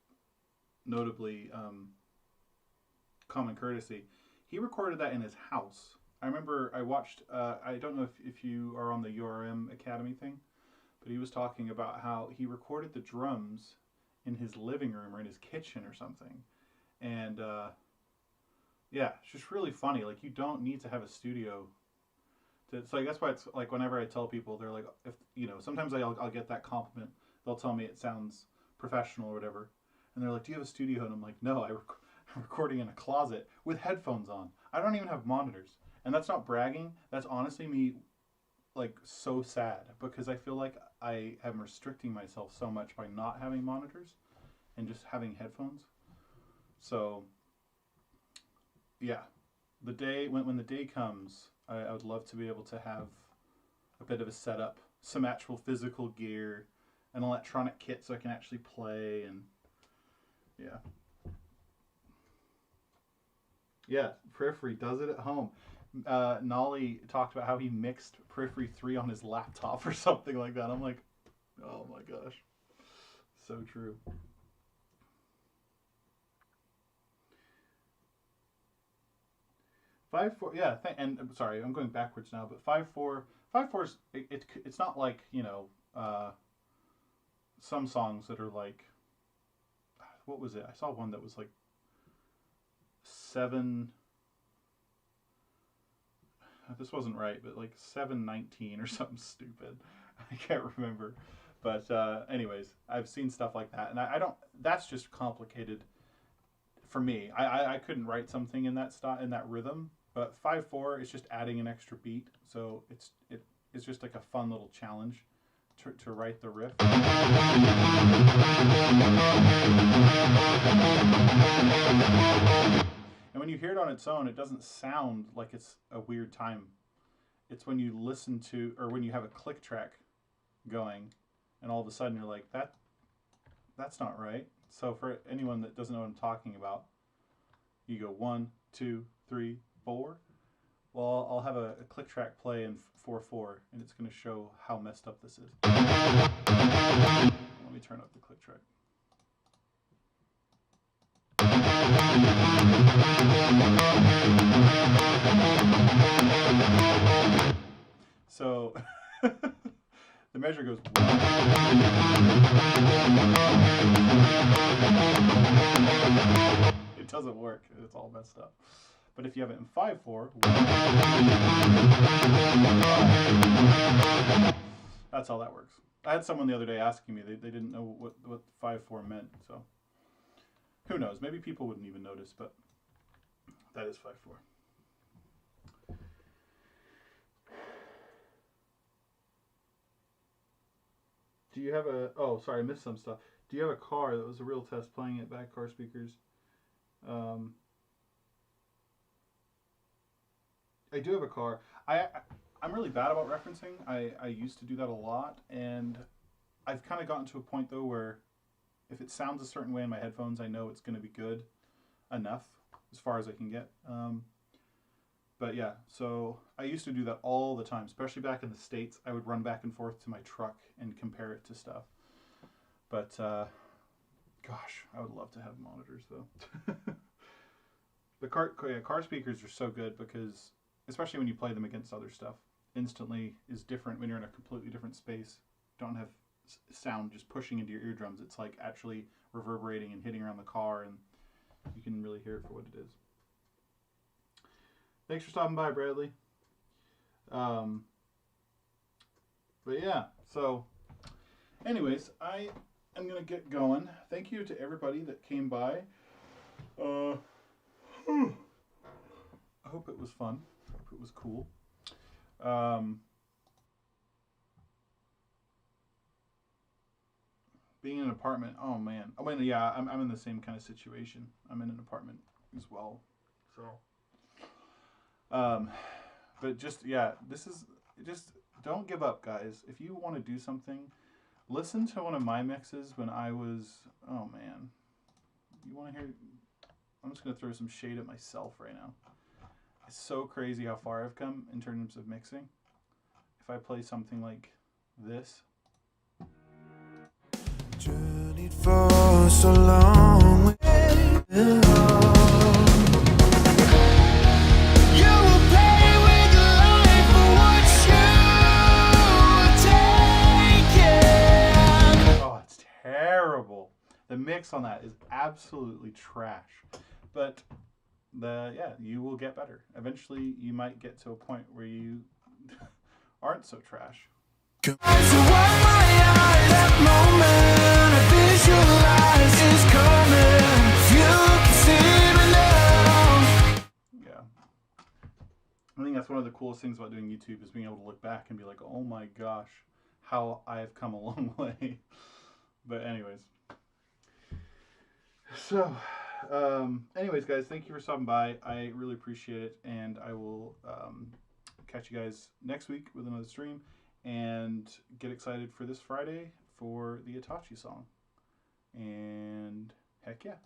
notably Common Courtesy, he recorded that in his house. I remember I watched. I don't know if you are on the URM Academy thing, but he was talking about how he recorded the drums in his living room or in his kitchen or something. And yeah, it's just really funny. Like, you don't need to have a studio. So that's why it's like whenever I tell people, they're like, if sometimes I'll get that compliment. They'll tell me it sounds professional or whatever. And they're like, do you have a studio? And I'm like, no, I'm recording in a closet with headphones on. I don't even have monitors. And that's not bragging. That's honestly me, like, so sad because I feel like I am restricting myself so much by not having monitors and just having headphones. So yeah, the day when the day comes, I would love to be able to have a bit of a setup, some actual physical gear, an electronic kit so I can actually play. And yeah, Periphery does it at home. Nolly talked about how he mixed Periphery 3 on his laptop or something like that. I'm like, oh my gosh, so true. Five four, yeah. And I'm sorry, I'm going backwards now. But 5/4, 5/4's it's not like some songs that are like, what was it? I saw one that was like 7. This wasn't right, but like 7/19 or something stupid. I can't remember. But anyways, I've seen stuff like that, and I don't. That's just complicated for me. I couldn't write something in that in that rhythm. But 5/4 is just adding an extra beat, so it's just like a fun little challenge to write the riff. And when you hear it on its own, it doesn't sound like it's a weird time. It's when you listen to, or when you have a click track going, and all of a sudden you're like, that's not right. So for anyone that doesn't know what I'm talking about, you go 1, 2, 3, 4. Well, I'll have a click track play in 4/4, and it's going to show how messed up this is. Let me turn up the click track. So the measure goes 1. It doesn't work. It's all messed up. But if you have it in 5/4, that's how that works. I had someone the other day asking me, they didn't know what 5/4 meant, so who knows? Maybe people wouldn't even notice, but that is 5/4. Do you have a... Oh, sorry, I missed some stuff. Do you have a car? That was a real test playing it back, car speakers. I do have a car. I'm really bad about referencing. I used to do that a lot, and I've kind of gotten to a point, though, where if it sounds a certain way in my headphones, I know it's going to be good enough as far as I can get. But yeah, so I used to do that all the time, especially back in the States. I would run back and forth to my truck and compare it to stuff. But gosh, I would love to have monitors, though. The car speakers are so good because, especially when you play them against other stuff, instantly is different when you're in a completely different space don't have sound just pushing into your eardrums. It's like actually reverberating and hitting around the car, and you can really hear it for what it is. Thanks for stopping by, Bradley. But yeah, so anyways, I am going to get going. Thank you to everybody that came by. I hope it was fun. I hope it was cool. Being in an apartment, oh man. I mean, yeah, I'm in the same kind of situation. I'm in an apartment as well. So, but just, yeah, this is, just don't give up, guys. If you want to do something, listen to one of my mixes when I was, oh man. You want to hear, I'm just going to throw some shade at myself right now. It's so crazy how far I've come in terms of mixing. If I play something like this. Journeyed for so long. You will pay with life for what you taken. Oh, it's terrible. The mix on that is absolutely trash. But you will get better. Eventually, you might get to a point where you aren't so trash. So what my eye, that moment I visualize is coming. You can see me now. Yeah. I think that's one of the coolest things about doing YouTube is being able to look back and be like, oh my gosh, how I have come a long way. But anyways. So, anyways, guys, thank you for stopping by. I really appreciate it. And I will catch you guys next week with another stream. And get excited for this Friday for the Itachi song. And heck yeah.